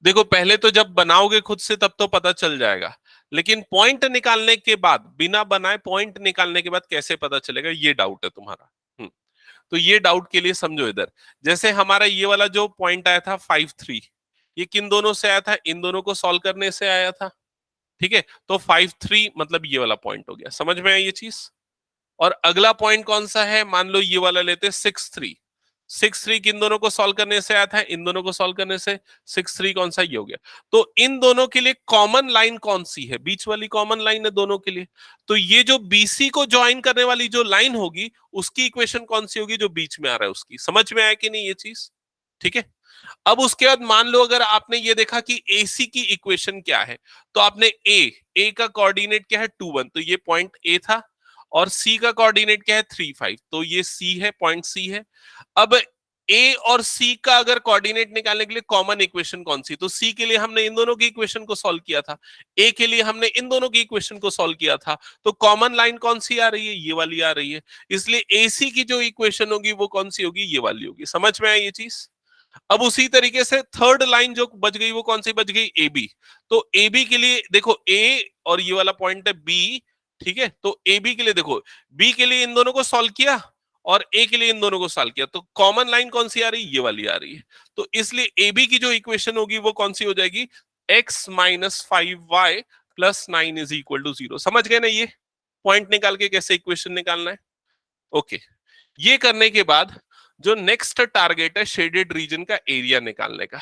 देखो पहले तो जब बनाओगे खुद से तब तो पता चल जाएगा, लेकिन पॉइंट निकालने के बाद, बिना बनाए पॉइंट निकालने के बाद कैसे पता चलेगा, ये डाउट है तुम्हारा। तो ये डाउट के लिए समझो इधर, जैसे हमारा ये वाला जो पॉइंट आया था 5 3, ये किन दोनों से आया था, इन दोनों को सॉल्व करने से आया था। ठीक है, तो 5 3 मतलब ये वाला पॉइंट हो गया, समझ में आई ये चीज। और अगला पॉइंट कौन सा है, मान लो ये वाला लेते, 6 3, किन दोनों को सॉल्व करने से आया था, इन दोनों को सॉल्व करने से। 6 3 कौन सा, ये हो गया। तो इन दोनों के लिए कॉमन लाइन कौन सी है, बीच वाली कॉमन लाइन है दोनों के लिए। तो ये जो बीसी को ज्वाइन करने वाली जो लाइन होगी, उसकी इक्वेशन कौन सी होगी, जो बीच में आ रहा है उसकी। समझ में आया कि नहीं ये चीज? ठीक है। अब उसके बाद मान लो अगर आपने ये देखा कि एसी की इक्वेशन क्या है, तो आपने ए का कोऑर्डिनेट क्या है, 2 1, तो ये पॉइंट ए था। और सी का कोऑर्डिनेट क्या है, 3 5, तो ये सी है, पॉइंट सी है। अब ए और सी का अगर कोऑर्डिनेट निकालने के लिए कॉमन इक्वेशन कौन सी, तो सी के लिए हमने इन दोनों की इक्वेशन को सॉल्व किया था, ए के लिए हमने इन दोनों की इक्वेशन को सॉल्व किया था। तो कॉमन लाइन कौन सी आ रही है, ये वाली आ रही है। इसलिए एसी की जो इक्वेशन होगी वो कौन सी होगी, ये वाली होगी। समझ में आई ये चीज? अब उसी तरीके से थर्ड लाइन जो बच गई वो कौन सी बच गई, ए बी। तो ए बी के लिए देखो, ए और ये वाला पॉइंट है बी। ठीक है, तो ए बी के लिए देखो, बी के लिए इन दोनों को सॉल्व किया और ए के लिए इन दोनों को सॉल्व किया, तो कॉमन लाइन कौन सी आ रही है, ये वाली आ रही है। तो इसलिए ए बी की जो इक्वेशन होगी वो कौन सी हो जाएगी, x - 5y + 9 = 0। समझ गए ना ये पॉइंट निकाल के कैसे इक्वेशन निकालना है? ओके। ये करने के बाद जो नेक्स्ट टारगेट है, शेडेड रीजन का एरिया निकालने का।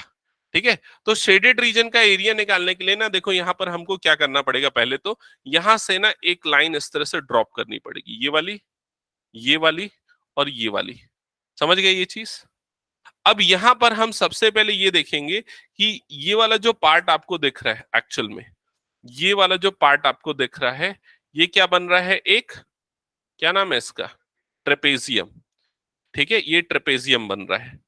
ठीक है, तो शेडेड रीजन का एरिया निकालने के लिए ना देखो, यहां पर हमको क्या करना पड़ेगा, पहले तो यहां से ना एक लाइन इस तरह से ड्रॉप करनी पड़ेगी, ये वाली और ये वाली। समझ गए ये चीज? अब यहां पर हम सबसे पहले ये देखेंगे कि ये वाला जो पार्ट आपको दिख रहा है एक्चुअल में, ये वाला जो पार्ट आपको दिख रहा है, ये क्या बन रहा है, एक, क्या नाम है इसका, ट्रेपेजियम। ठीक है, ये ट्रेपेजियम बन रहा है।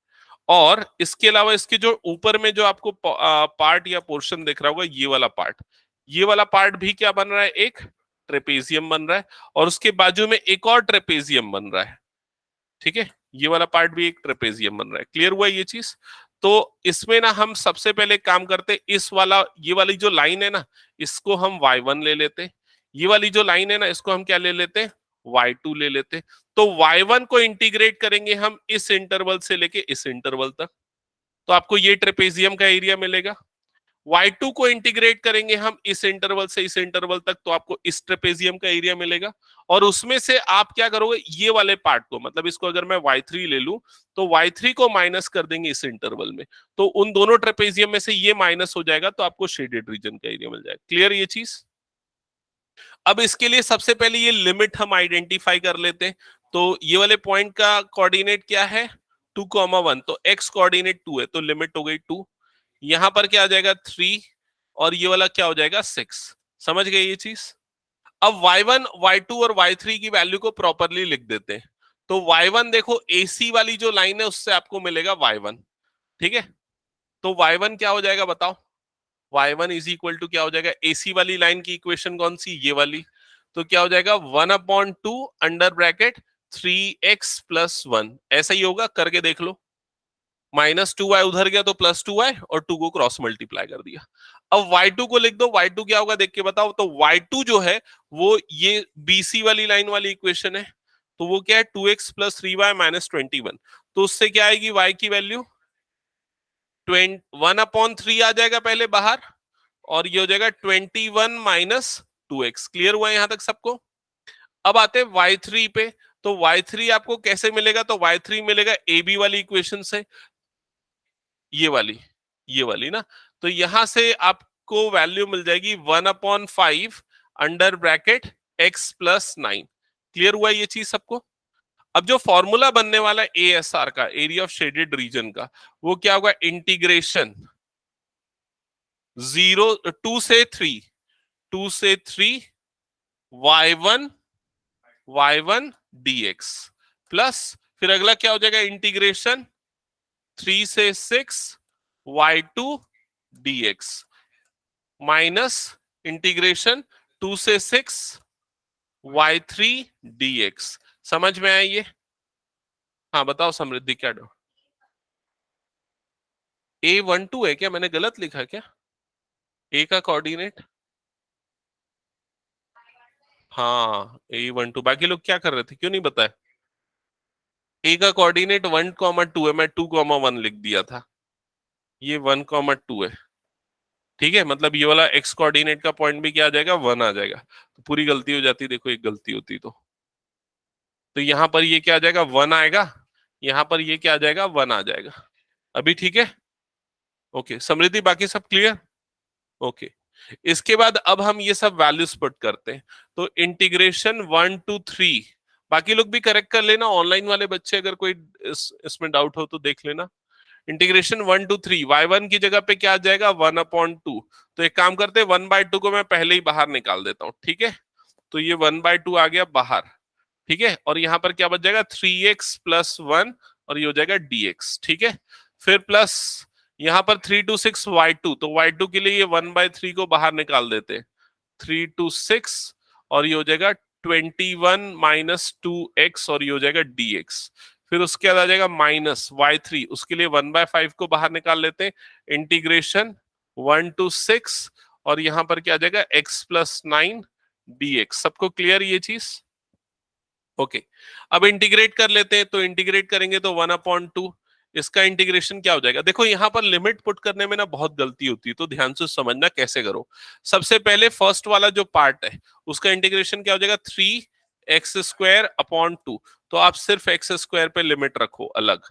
और इसके अलावा इसके जो ऊपर में जो आपको पार्ट या पोर्शन दिख रहा होगा, ये वाला पार्ट भी क्या बन रहा है, एक ट्रेपेजियम बन रहा है। और उसके बाजू में एक और ट्रेपेजियम बन रहा है। ठीक है, ये वाला पार्ट भी एक ट्रेपेजियम बन रहा है। क्लियर हुआ ये चीज? तो इसमें ना हम सबसे पहले काम करते, इस वाला, ये वाली जो लाइन है ना, इसको हम y1 ले लेते। ये वाली जो लाइन है ना, इसको हम क्या ले लेते, y2 ले लेते। तो y1 को इंटीग्रेट करेंगे हम इस इंटरवल से लेके इस इंटरवल तक, तो आपको ये ट्रेपेजियम का एरिया मिलेगा। y2 को इंटीग्रेट करेंगे हम इस इंटरवल से इस इंटरवल तक, तो आपको इस ट्रेपेजियम का एरिया मिलेगा। और उसमें से आप क्या करोगे, ये वाले पार्ट को, मतलब इसको अगर मैं y3 ले लूं, तो y3 को माइनस कर देंगे इस इंटरवल में, तो उन दोनों ट्रेपेजियम में से ये माइनस हो जाएगा, तो आपको शेडेड रीजन का एरिया मिल जाएगा। क्लियर ये चीज? अब इसके लिए सबसे पहले ये लिमिट हम आइडेंटिफाई कर लेते हैं। तो ये वाले पॉइंट का कोऑर्डिनेट क्या है, 2, 1, तो x कोऑर्डिनेट 2 है, तो लिमिट हो गई 2। यहां पर क्या आ जाएगा, 3। और ये वाला क्या हो जाएगा, 6। समझ गए ये चीज? अब y1 y2 और y3 की वैल्यू को प्रॉपरली लिख देते हैं। तो y1 देखो, AC वाली जो लाइन है उससे आपको मिलेगा y1। ठीक है, तो y1 क्या हो जाएगा बताओ, y1 = क्या हो जाएगा, AC वाली लाइन की इक्वेशन कौन सी, ये वाली। तो क्या हो जाएगा, 1/2 अंडर ब्रैकेट 3x + 1, ऐसा ही होगा, करके देख लो। -2y उधर गया तो +2y, और 2 को क्रॉस मल्टीप्लाई कर दिया। अब y2 को लिख दो, y2 क्या होगा देख के बताओ। तो y2 जो है वो ये BC वाली लाइन वाली इक्वेशन है, तो वो क्या है, 2x + 3y - 21। तो उससे क्या आएगी y की वैल्यू, 1/3 आ जाएगा पहले बाहर, और ये हो जाएगा 21 माइनस 2x। क्लियर हुआ यहां तक सबको? अब आते हैं y3 पे। तो y3 आपको कैसे मिलेगा? तो y3 मिलेगा ए बी वाली इक्वेशन से, ये वाली ना। तो यहां से आपको वैल्यू मिल जाएगी 1/5 under bracket x plus 9। Clear हुआ ये चीज सबको? अब जो फॉर्मूला बनने वाला है ASR का, एरिया ऑफ शेडेड रीजन का, वो क्या होगा? इंटीग्रेशन 2 से 3 y1 dx प्लस फिर अगला क्या हो जाएगा? इंटीग्रेशन 3 से 6 y2 dx माइनस इंटीग्रेशन 2 से 6 y3 dx। समझ में आया ये? हाँ बताओ समृद्धि, क्या डो? A12 है क्या? मैंने गलत लिखा क्या? ए का कोऑर्डिनेट? हाँ A12। बाकी लोग क्या कर रहे थे, क्यों नहीं बताया? ए का कोऑर्डिनेट 1,2 है, मैं 2,1 लिख दिया था। ये 1,2 है, ठीक है। मतलब ये वाला एक्स कोऑर्डिनेट का पॉइंट भी क्या आ जाएगा? 1 आ जाएगा। तो पूरी गलती हो जाती, देखो एक गलती होती तो यहां पर ये क्या आ जाएगा? 1 आएगा। यहां पर ये क्या आ जाएगा? 1 आ जाएगा। अभी ठीक है? ओके समृद्धि, बाकी सब क्लियर? ओके। इसके बाद अब हम ये सब वैल्यूज पुट करते हैं। तो इंटीग्रेशन 1 to 3, बाकी लोग भी करेक्ट कर लेना, ऑनलाइन वाले बच्चे अगर कोई इसमें डाउट हो तो देख लेना। इंटीग्रेशन 1 to 3, y1 की जगह पे क्या आ जाएगा? 1/2। तो एक काम करते हैं, 1/2 को मैं पहले ही बाहर निकाल देता हूँ, ठीक है। तो ये 1/2 आ गया बाहर, ठीक है। और यहाँ पर क्या बच जाएगा? 3x प्लस 1 और ये हो जाएगा dx, ठीक है। फिर प्लस यहाँ पर 3 to 6 y2, तो y2 के लिए ये 1/3 को बाहर निकाल देते, 3 to 6 और ये हो जाएगा 21 माइनस 2x और ये हो जाएगा dx। फिर उसके बाद आ जाएगा माइनस y3, उसके लिए 1/5 को बाहर निकाल लेते हैं, इंटीग्रेशन 1 to 6 और यहाँ पर क्या आ जाएगा? x plus 9 dx। सबको क्लियर ये चीज? ओके। अब इंटीग्रेट कर लेते हैं। तो इंटीग्रेट करेंगे तो 1/2, इसका इंटीग्रेशन क्या हो जाएगा? देखो यहाँ पर लिमिट पुट करने में ना बहुत गलती होती है, तो ध्यान से समझना कैसे करो। सबसे पहले फर्स्ट वाला जो पार्ट है उसका इंटीग्रेशन क्या हो जाएगा? 3x² 2। तो आप सिर्फ x² पे लिमिट रखो अलग,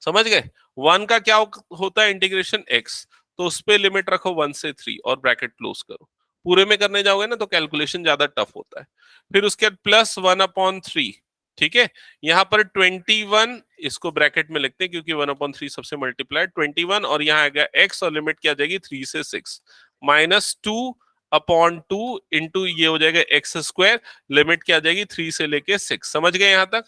समझ गए? 1 का क्या होता है? इंटीग्रेशन x, तो उस पे लिमिट रखो 1 से 3 और ब्रैकेट क्लोज करो। पूरे में करने जाओगे ना तो कैलकुलेशन ज्यादा टफ होता है। फिर उसके बाद प्लस 1/3, ठीक है। यहाँ पर 21, इसको ब्रैकेट में लिखते हैं क्योंकि 1/3 सबसे मल्टीप्लाई 21 और यहाँ आ गया x और लिमिट क्या आ जाएगी? 3 से 6 माइनस 2/2 इंटू ये हो जाएगा x², लिमिट क्या आ जाएगी? 3 से लेके 6। समझ गए यहाँ तक?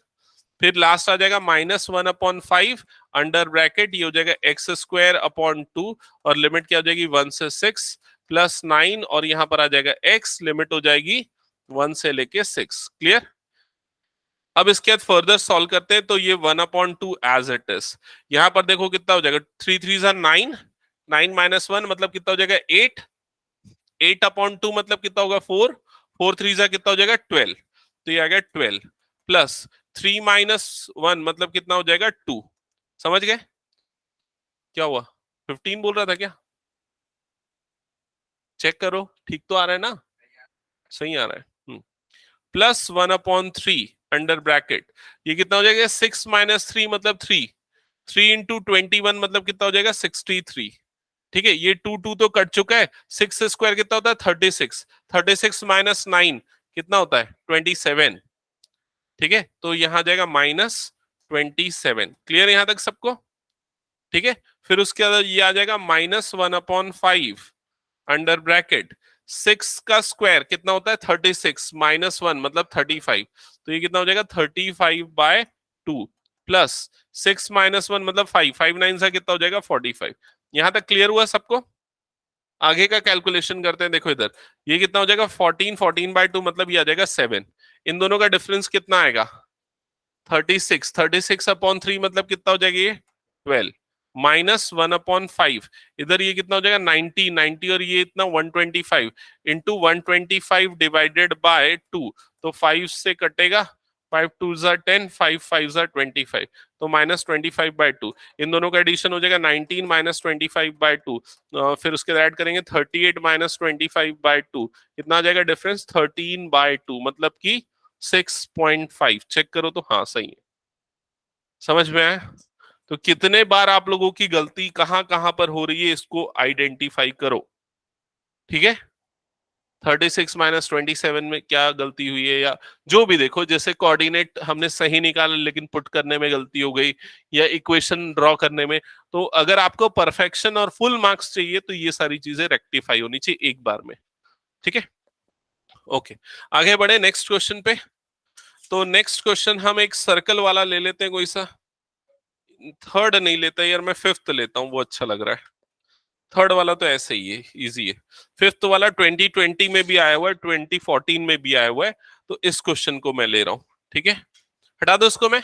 फिर लास्ट आ जाएगा -1/5 अंडर ब्रैकेट, ये हो जाएगा x² और लिमिट क्या हो जाएगी? 1 से 6 प्लस 9 और यहाँ पर आ जाएगा x, लिमिट हो जाएगी 1 से लेके 6। क्लियर? अब इसके बाद फर्दर सॉल्व करते हैं। तो ये 1/2 एज इट इज, यहाँ पर देखो कितना हो जाएगा? 3 3 9, 9 माइनस 1 मतलब कितना हो जाएगा? 8, 8/2 मतलब कितना होगा? 4, 4 3 कितना हो जाएगा? 12। तो ये आ गया 12 प्लस 3 माइनस 1 मतलब कितना हो जाएगा? 2। समझ गए? क्या हुआ? 15 बोल रहा था क्या? चेक करो, ठीक तो आ रहा है ना? सही आ रहा है। प्लस 1/3 अंडर ब्रैकेट, ये कितना हो जाएगा? 6 माइनस 3 मतलब 3, 3 इंटू 21 मतलब कितना हो जाएगा? 63। ठीक है, ये 2 2 तो कट चुका है। 6 स्क्वायर कितना होता है? 36। 36 माइनस 9 कितना होता है? 27। ठीक है, तो यहां जाएगा -27। क्लियर यहां तक सबको? ठीक है, फिर उसके बाद ये आ जाएगा -1/5 अंडर ब्रैकेट 6 का स्क्वायर कितना होता है? 36 माइनस 1 मतलब 35। तो ये कितना हो जाएगा? 35/2 प्लस 6 माइनस 1 मतलब 5, 5 9 से कितना हो जाएगा? 45। यहां तक क्लियर हुआ सबको? आगे का कैलकुलेशन करते हैं। देखो इधर ये कितना हो जाएगा? 14, 14/2 मतलब ये आ जाएगा 7। इन दोनों का डिफरेंस कितना आएगा? 36, 36/3 मतलब कितना हो जाएगा? ये 12 माइनस 1/5, इधर ये कितना हो जाएगा? 90, 90 और ये इतना 125 इंटू 125 डिवाइडेड बाय 2, तो 5 से कटेगा 5 2 ज़ा 10, 5 5 ज़ा 25, तो -25/2। इन दोनों का एडिशन हो जाएगा 19 -25/2। फिर उसके बाद ऐड करेंगे 38 -25/2। कितना आ जाएगा डिफरेंस? 13/2, मतलब कि 6.5। चेक करो तो हाँ सही है। समझ में आया? तो कितने बार आप लोगों की गलती कहां कहां पर हो रही है, इसको आइडेंटिफाई करो। ठीक है, 36 -27 में क्या गलती हुई है, या जो भी देखो, जैसे कोऑर्डिनेट हमने सही निकाला लेकिन पुट करने में गलती हो गई, या इक्वेशन ड्रॉ करने में। तो अगर आपको परफेक्शन और फुल मार्क्स चाहिए तो ये सारी चीजें रेक्टिफाई होनी चाहिए एक बार में। ठीक है, ओके, आगे बढ़े नेक्स्ट क्वेश्चन पे। तो नेक्स्ट क्वेश्चन हम एक सर्कल वाला ले लेते हैं कोई सा। थर्ड नहीं लेता यार, मैं फिफ्थ लेता हूँ, वो अच्छा लग रहा है। थर्ड वाला तो ऐसे ही है, इजी है। फिफ्थ वाला 2020 में भी आया हुआ है, 2014 में भी आया हुआ है, तो इस क्वेश्चन को मैं ले रहा हूं। ठीक है, हटा दो इसको मैं।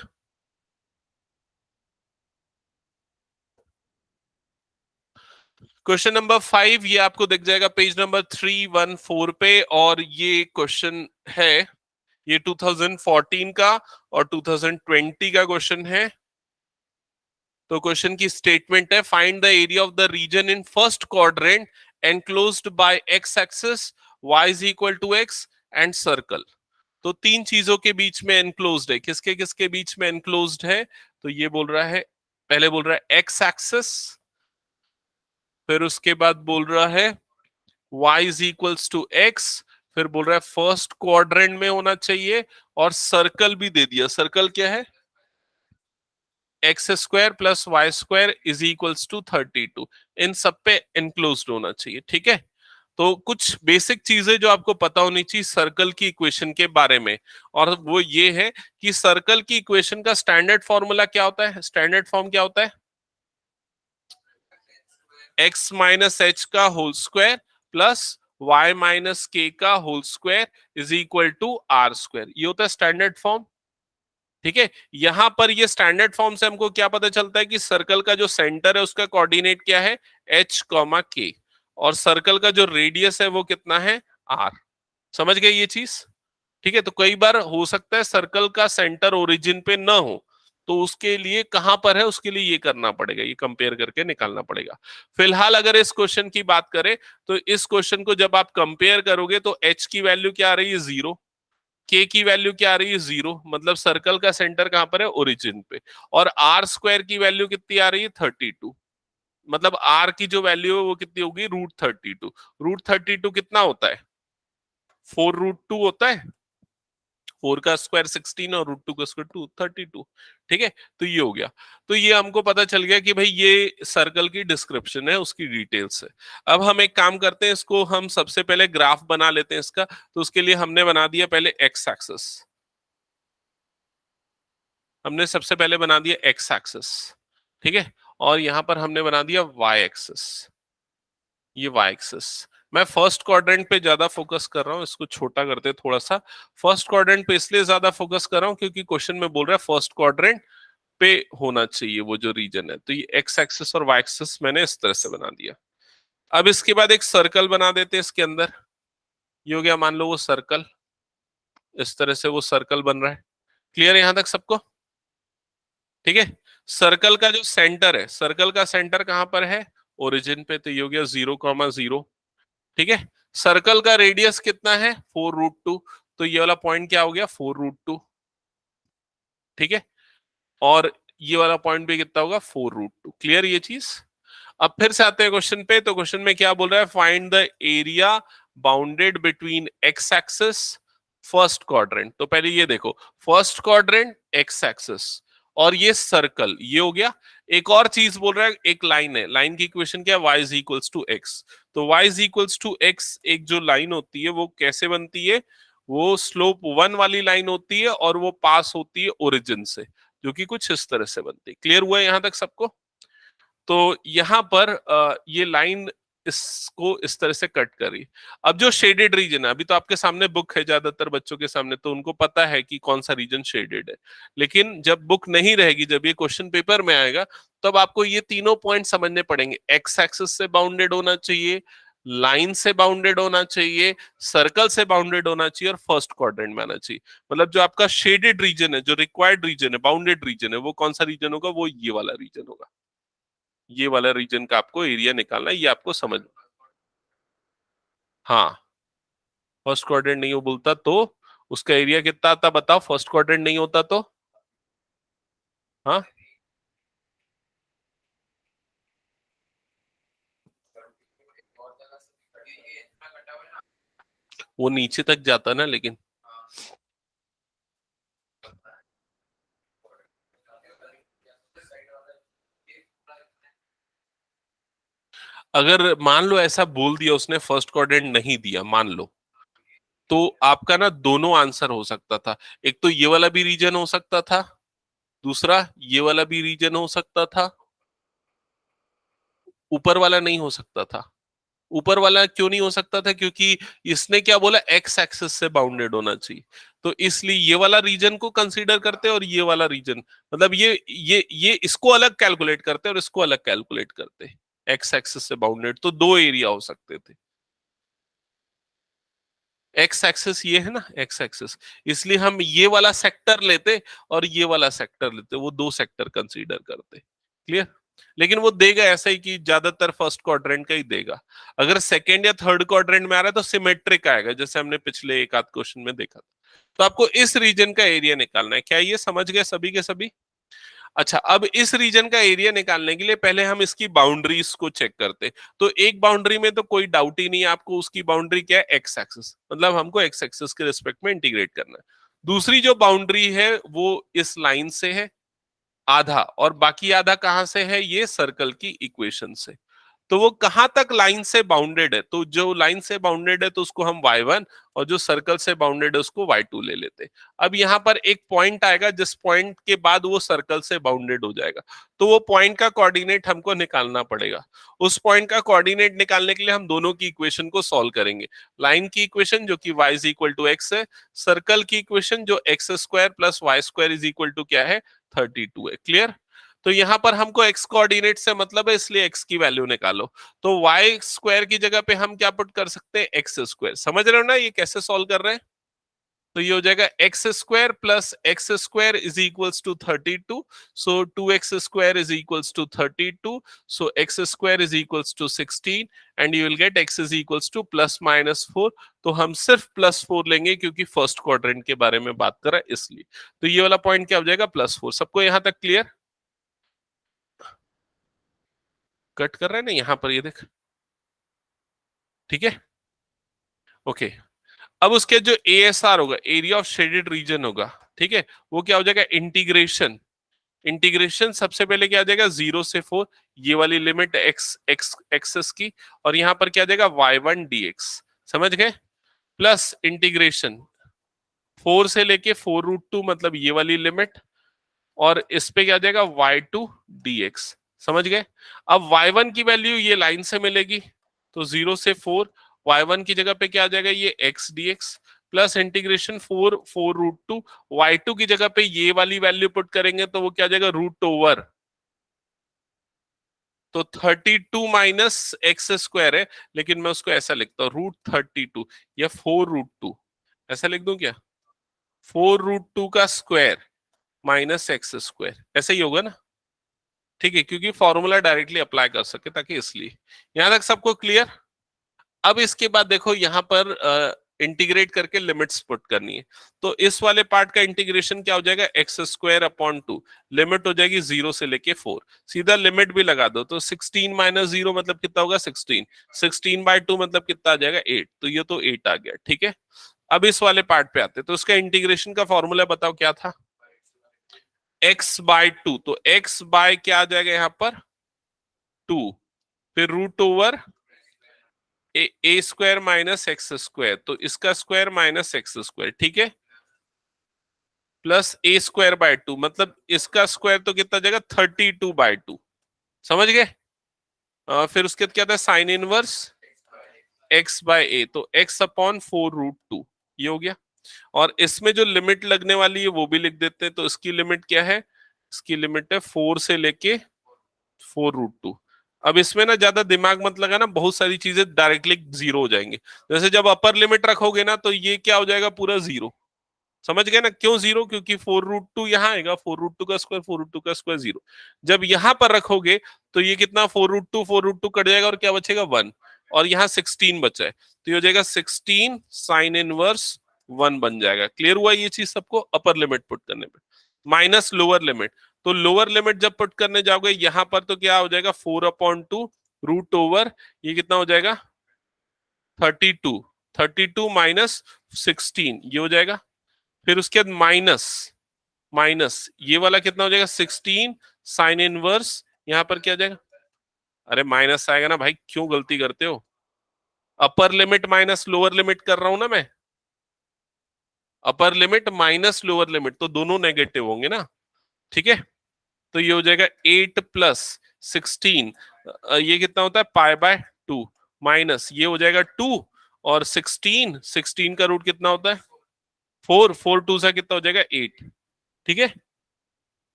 क्वेश्चन नंबर 5 ये आपको दिख जाएगा पेज नंबर 314 पे, और ये क्वेश्चन है, ये 2014 का और 2020 का क्वेश्चन है। तो क्वेश्चन की स्टेटमेंट है, find the area of the region in first quadrant enclosed by x axis, y is equal to x and circle. तो तीन चीजों के बीच में एनक्लोज्ड है, किसके किसके बीच में एनक्लोज्ड है? तो ये बोल रहा है, पहले बोल रहा है एक्स एक्सिस, फिर उसके बाद बोल रहा है y is equals to x, फिर बोल रहा है फर्स्ट क्वाड्रेंट में होना चाहिए, और सर्कल भी दे दिया। सर्कल क्या है? X square plus Y square is equals to 32। इन सब पे एनक्लोज्ड होना चाहिए। ठीक है, तो कुछ बेसिक चीजें जो आपको पता होनी चाहिए सर्कल की इक्वेशन के बारे में, और वो ये है कि सर्कल की इक्वेशन का स्टैंडर्ड फॉर्मूला क्या होता है? स्टैंडर्ड फॉर्म क्या होता है? x माइनस एच का whole square plus y minus k का whole square is equal to r square, ये होता है स्टैंडर्ड फॉर्म। ठीक है, यहां पर ये स्टैंडर्ड फॉर्म से हमको क्या पता चलता है कि सर्कल का जो सेंटर है उसका कोऑर्डिनेट क्या है? h, k, और सर्कल का जो रेडियस है वो कितना है? r। समझ गए ये चीज? ठीक है, तो कई बार हो सकता है सर्कल का सेंटर ओरिजिन पे ना हो, तो उसके लिए कहां पर है, उसके लिए ये करना पड़ेगा, ये कंपेयर करके निकालना पड़ेगा। फिलहाल अगर इस क्वेश्चन की बात करें, तो इस क्वेश्चन को जब आप कंपेयर करोगे तो h की वैल्यू क्या आ रही है? 0। k की वैल्यू क्या आ रही है? 0, मतलब सर्कल का सेंटर कहां पर है? ओरिजिन पे। और आर स्क्वायर की वैल्यू कितनी आ रही है? 32, मतलब आर की जो वैल्यू है वो कितनी होगी? √32। √32 कितना होता है? 4√2 होता है। 4 का स्क्वायर 16 और √2 का स्क्वायर 32। ठीक है, तो ये हो गया। तो ये हमको पता चल गया कि भाई ये सर्कल की डिस्क्रिप्शन है, उसकी डिटेल्स है। अब हम एक काम करते हैं, इसको हम सबसे पहले ग्राफ बना लेते हैं इसका। तो उसके लिए हमने बना दिया पहले एक्स एक्सिस, हमने सबसे पहले बना दिया एक्स एक्सिस। ठीक है, और यहां पर हमने बना दिया वाई एक्सिस, ये वाई एक्सिस। मैं फर्स्ट क्वाड्रेंट पे ज्यादा फोकस कर रहा हूँ, इसको छोटा करते हैं थोड़ा सा। फर्स्ट क्वाड्रेंट पे इसलिए ज्यादा फोकस कर रहा हूँ क्योंकि क्वेश्चन में बोल रहा है फर्स्ट क्वाड्रेंट पे होना चाहिए वो जो रीजन है। तो ये एक्स एक्सिस और वाई एक्सिस मैंने इस तरह से बना दिया। अब इसके बाद एक सर्कल बना देते हैं इसके अंदर। ये हो गया, मान लो वो सर्कल, इस तरह से वो सर्कल बन रहा है। क्लियर है यहां तक सबको? ठीक है, सर्कल का जो सेंटर है, सर्कल का सेंटर कहां पर है? ओरिजिन पे, तो ये हो गया 0,0। ठीक है, सर्कल का रेडियस कितना है? 4√2, तो ये वाला पॉइंट क्या हो गया? 4√2। ठीक है, और ये वाला पॉइंट भी कितना होगा? 4√2। क्लियर ये चीज? अब फिर से आते हैं क्वेश्चन पे। तो क्वेश्चन में क्या बोल रहा है? Find the area bounded between x axis first quadrant. तो पहले ये देखो, फर्स्ट क्वाड्रेंट एक्स एक्सिस और ये सर्कल, ये हो गया। एक और चीज बोल रहा है, एक लाइन है, लाइन की इक्वेशन क्या है? y is equals to x. तो y is equals to x एक जो लाइन होती है वो कैसे बनती है? वो स्लोप 1 वाली लाइन होती है और वो पास होती है ओरिजिन से, जो कि कुछ इस तरह से बनती है। क्लियर हुआ है यहां तक सबको? तो यहां पर ये लाइन इसको इस तरह से कट करी। अब जो शेडेड रीजन है, अभी तो आपके सामने बुक है ज्यादातर बच्चों के सामने, तो उनको पता है कि कौन सा रीजन शेडेड है। लेकिन जब बुक नहीं रहेगी, जब ये क्वेश्चन पेपर में आएगा, तब आपको ये तीनों पॉइंट समझने पड़ेंगे। एक्स एक्सिस से बाउंडेड होना चाहिए, लाइन से बाउंडेड होना चाहिए, सर्कल से बाउंडेड होना चाहिए और फर्स्ट क्वाड्रेंट में आना चाहिए। मतलब जो आपका शेडेड रीजन है, जो रिक्वायर्ड रीजन है, बाउंडेड रीजन है, वो कौन सा रीजन होगा? वो ये वाला रीजन होगा। ये वाला रीजन का आपको एरिया निकालना है, ये आपको समझ। हाँ, फर्स्ट क्वाड्रेंट नहीं हो बोलता तो उसका एरिया कितना आता बताओ? फर्स्ट क्वाड्रेंट नहीं होता तो? हाँ, वो नीचे तक जाता ना, लेकिन अगर मान लो ऐसा बोल दिया उसने, फर्स्ट क्वाड्रेंट नहीं दिया मान लो, तो आपका ना दोनों आंसर हो सकता था। एक तो ये वाला भी रीजन हो सकता था, दूसरा ये वाला भी रीजन हो सकता था, ऊपर वाला नहीं हो सकता था। ऊपर वाला क्यों नहीं हो सकता था? क्योंकि इसने क्या बोला? एक्स एक्सिस से बाउंडेड होना चाहिए। तो इसलिए ये वाला रीजन को कंसीडर करते और ये वाला रीजन, मतलब ये इसको अलग कैलकुलेट करते और इसको अलग कैलकुलेट करते। एक्स एक्सिस से बाउंडेड तो दो एरिया हो सकते थे। एक्स एक्सिस ये है ना, एक्स एक्सिस, इसलिए हम ये वाला सेक्टर लेते और ये वाला सेक्टर लेते, वो दो सेक्टर कंसीडर करते। क्लियर? लेकिन वो देगा ऐसा ही कि ज्यादातर फर्स्ट क्वाड्रेंट का ही देगा। अगर सेकेंड या थर्ड क्वाड्रेंट में आ रहा है तो सिमेट्रिक आएगा, जैसे हमने पिछले एक आध क्वेश्चन में देखा था। तो आपको इस रीजन का एरिया निकालना है। क्या ये समझ गए सभी के सभी? अच्छा, अब इस रीजन का एरिया निकालने के लिए पहले हम इसकी बाउंड्रीज को चेक करते। तो एक बाउंड्री में तो कोई डाउट ही नहीं है आपको, उसकी बाउंड्री क्या है? एक्स एक्सिस, मतलब हमको एक्स एक्सिस के रिस्पेक्ट में इंटीग्रेट करना है। दूसरी जो बाउंड्री है वो इस लाइन से है आधा, और बाकी आधा कहां से है? ये सर्कल की इक्वेशन से। तो वो कहां तक लाइन से बाउंडेड है? तो जो लाइन से बाउंडेड है तो उसको हम y1, और जो सर्कल से बाउंडेड है उसको y2 ले लेते। अब यहाँ पर एक पॉइंट आएगा जिस पॉइंट के बाद वो सर्कल से बाउंडेड हो जाएगा, तो वो पॉइंट का कोऑर्डिनेट हमको निकालना पड़ेगा। उस पॉइंट का कोऑर्डिनेट निकालने के लिए हम दोनों की इक्वेशन को सॉल्व करेंगे। लाइन की इक्वेशन जो कि y is equal to x है, सर्कल की इक्वेशन जो x square plus Y square is equal to क्या है? 32 है। क्लियर? तो यहां पर हमको एक्स कोऑर्डिनेट से मतलब है, इसलिए एक्स की वैल्यू निकालो। तो वाई स्क्वायर की जगह पे हम क्या पुट कर सकते हैं? X square. समझ रहे हो ना ये कैसे सॉल्व कर रहे हैं? तो ये हो जाएगा x square plus x square is equals to 32। So 2x square is equals to 32। So x square is equals to 16 and you will get x is equals to plus minus 4। तो हम सिर्फ प्लस 4 लेंगे क्योंकि first quadrant के बारे में बात कर रहा है इसलिए। तो ये वाला पॉइंट क्या हो जाएगा? +4। सबको यहां तक क्लियर? कट कर रहे हैं ना यहाँ पर, ये देख। ठीक है, ओके। अब उसके जो ASR होगा, एरिया ऑफ शेडेड रीजन होगा, ठीक है, वो क्या हो जाएगा? इंटीग्रेशन। इंटीग्रेशन सबसे पहले क्या आ जाएगा? 0 से 4, ये वाली लिमिट एक्स एक्स एक्सेस की, और यहाँ पर क्या आ जाएगा? y1 dx। समझ गए? प्लस इंटीग्रेशन 4 से लेके 4√2, मतलब ये वाली लिमिट, और इस पे क्या आ जाएगा? y2 dx। समझ गए? अब y1 की वैल्यू ये लाइन से मिलेगी, तो 0 से 4, y1 की जगह पे क्या आ जाएगा? ये x dx, plus integration 4 4√2, y2 की जगह पे ये वाली वैल्यू पुट करेंगे तो वो क्या आ जाएगा? √ओवर। तो 32 माइनस एक्स स्क्वायर है, लेकिन मैं उसको ऐसा लिखता हूँ √32 या 4√2, ऐसा लिख दूं क्या? 4√2 का स्क्वायर माइनस एक्स स्क्वायर, ऐसा ही होगा ना? ठीक है, क्योंकि फॉर्मूला डायरेक्टली अप्लाई कर सके, ताकि इसलिए। यहां तक सबको क्लियर? अब इसके बाद देखो यहाँ पर इंटीग्रेट करके लिमिट्स पुट करनी है। तो इस वाले पार्ट का इंटीग्रेशन क्या हो जाएगा? एक्स स्क्वायर अपॉन 2, लिमिट हो जाएगी 0 से लेके 4। सीधा लिमिट भी लगा दो, तो 16 माइनस 0 मतलब कितना होगा? 16। 16/2 मतलब कितना आ जाएगा? 8। तो ये तो 8 आ गया। ठीक है, अब इस वाले पार्ट पे आते, तो इसका इंटीग्रेशन का फॉर्मूला बताओ क्या था? x/2। तो x बाय क्या आ जाएगा यहाँ पर? 2, फिर √ओवर ए स्क्वायर माइनस एक्स स्क्वायर, तो इसका स्क्वायर माइनस एक्स स्क्वायर, ठीक है, प्लस a² बाय 2, मतलब इसका स्क्वायर तो कितना जाएगा? 32/2। समझ गए? फिर उसके बाद क्या था? साइन इनवर्स x/a, तो x/4√2, ये हो गया। और इसमें जो लिमिट लगने वाली है वो भी लिख देते हैं। तो इसकी लिमिट क्या है? इसकी लिमिट है 4 से लेके 4√2। अब इसमें ना ज्यादा दिमाग मत लगाना, बहुत सारी चीजें डायरेक्टली जीरो हो जाएंगी। जैसे जब अपर लिमिट रखोगे ना तो ये क्या हो जाएगा, पूरा जीरो। समझ गए ना क्यों जीरो, क्योंकि 4√2 यहाँ आएगा, 4√2 का स्क्वायर 4√2 का स्क्वायर जीरो। जब यहां पर रखोगे तो ये कितना 4√2 कट जाएगा और क्या बचेगा 1, और यहाँ 16 बचा है, तो ये हो जाएगा 16 साइन इनवर्स 1 बन जाएगा। क्लियर हुआ ये चीज सबको, अपर लिमिट पुट करने पे। माइनस लोअर लिमिट, तो लोअर लिमिट जब पुट करने जाओगे यहां पर तो क्या हो जाएगा 4/2 रूट ओवर, ये कितना हो जाएगा 32, 32 माइनस 16 ये हो जाएगा। फिर उसके बाद माइनस, माइनस ये वाला कितना हो जाएगा 16 साइन इनवर्स, यहां पर क्या हो जाएगा, अरे माइनस आएगा ना भाई, क्यों गलती करते हो, upper limit minus lower limit कर रहा हूं ना मैं, upper limit minus lower limit तो दोनों नेगेटिव होंगे ना, ठीक है। तो ये हो जाएगा 8 प्लस 16, ये कितना होता है π/2, माइनस ये हो जाएगा 2, और 16, 16 का रूट कितना होता है 4, 4 2 से कितना हो जाएगा 8, ठीक है।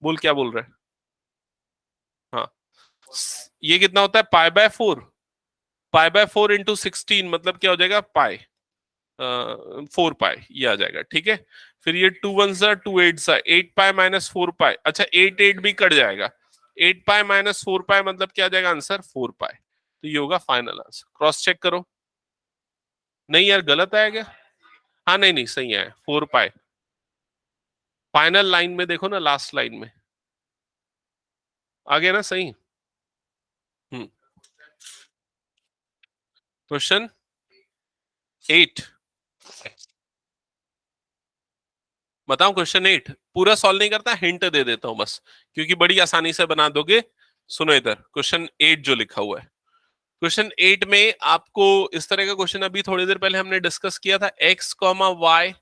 बोल क्या बोल रहा है, हाँ ये कितना होता है π/4, π/4 इंटू 16 मतलब क्या हो जाएगा पाई, 4 पाई ये आ जाएगा, ठीक है। फिर ये 2 1 सा 2 8 सा 8 पाई माइनस 4 पाई, अच्छा 8 8 भी कट जाएगा, 8 पाई माइनस 4 पाई मतलब क्या आ जाएगा आंसर 4 पाई, तो ये होगा फाइनल आंसर। क्रॉस चेक करो, नहीं यार गलत आया क्या, हाँ नहीं नहीं सही है 4 पाई, फाइनल लाइन में देखो ना, लास्ट लाइन में आ गया ना सही। हम्म, क्वेश्चन 8, बताओ क्वेश्चन 8 पूरा सॉल्व नहीं करता, हिंट दे देता हूं बस, क्योंकि बड़ी आसानी से बना दोगे। सुनो इधर क्वेश्चन 8 जो लिखा हुआ है, क्वेश्चन 8 में आपको इस तरह का क्वेश्चन अभी थोड़ी देर पहले हमने डिस्कस किया था, x comma Y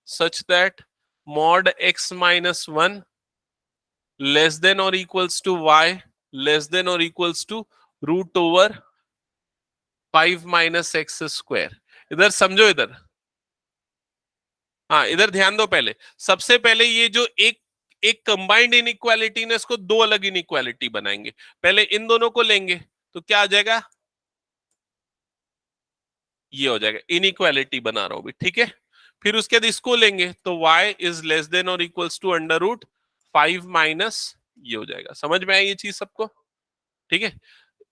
such that mod x minus 1 less than और equals to y less than और equals to root over 5 minus X square. इधर समझो इधर, हाँ इधर ध्यान दो, पहले सबसे पहले ये जो एक एक कंबाइंड इनइक्वालिटी ने इसको दो अलग इनइक्वालिटी बनाएंगे, पहले इन दोनों को लेंगे तो क्या आ जाएगा, ये हो जाएगा, इनइक्वालिटी बना रहा हूं भी, ठीक है। फिर उसके बाद इसको लेंगे तो y इज लेस देन और इक्वल्स टू √5 माइनस, ये हो जाएगा। समझ में आई ये चीज सबको, ठीक है।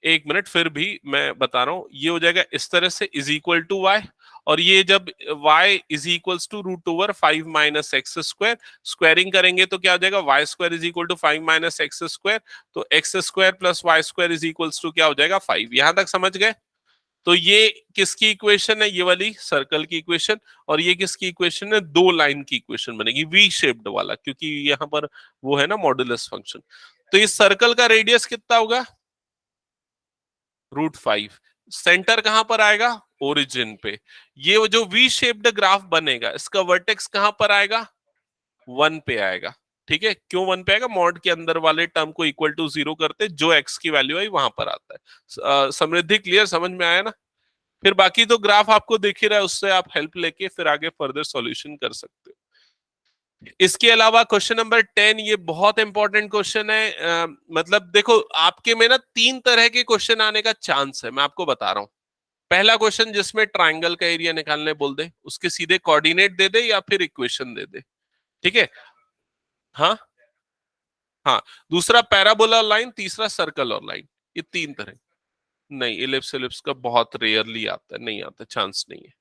एक मिनट फिर भी मैं बता रहा हूं, ये हो जाएगा इस तरह से इज इक्वल टू वाई, और ये जब y is equals to √5 minus X square, squaring करेंगे तो क्या हो जाएगा y square is equal to 5 minus X square, तो X square plus Y square is equals to क्या हो जाएगा 5। यहां तक समझ गए। तो ये किसकी इक्वेशन है, ये वाली सर्कल की इक्वेशन, और ये किसकी इक्वेशन है, दो लाइन की इक्वेशन बनेगी वी शेप्ड वाला, क्योंकि यहाँ पर वो है ना मॉडुलस फंक्शन। तो इस सर्कल का रेडियस कितना होगा √5, सेंटर कहां पर आएगा ओरिजिन पे, ये जो वी शेप्ड ग्राफ बनेगा इसका वर्टेक्स कहां पर आएगा 1 पे आएगा, ठीक है। क्यों 1 पे आएगा, मॉड के अंदर वाले टर्म को इक्वल टू 0 करते जो x की वैल्यू आई वहां पर आता है। समृद्धि क्लियर, समझ में आया ना। फिर बाकी तो ग्राफ आपको दिख ही रहा है, उससे आप हेल्प लेके फिर आगे फर्दर सॉल्यूशन कर सकते हो। इसके अलावा क्वेश्चन नंबर 10, ये बहुत इंपॉर्टेंट क्वेश्चन है। मतलब देखो आपके में ना 3 तरह के क्वेश्चन आने का चांस है, मैं आपको बता रहा हूं। पहला क्वेश्चन जिसमें ट्राइंगल का एरिया निकालने बोल दे, उसके सीधे कोऑर्डिनेट दे दे या फिर इक्वेशन दे दे, ठीक है। हाँ हाँ, दूसरा पैराबोला लाइन, तीसरा सर्कल और लाइन, ये 3 तरह। नहीं इलिप्स, इलिप्स का बहुत रेयरली आता है, नहीं आता, चांस नहीं है,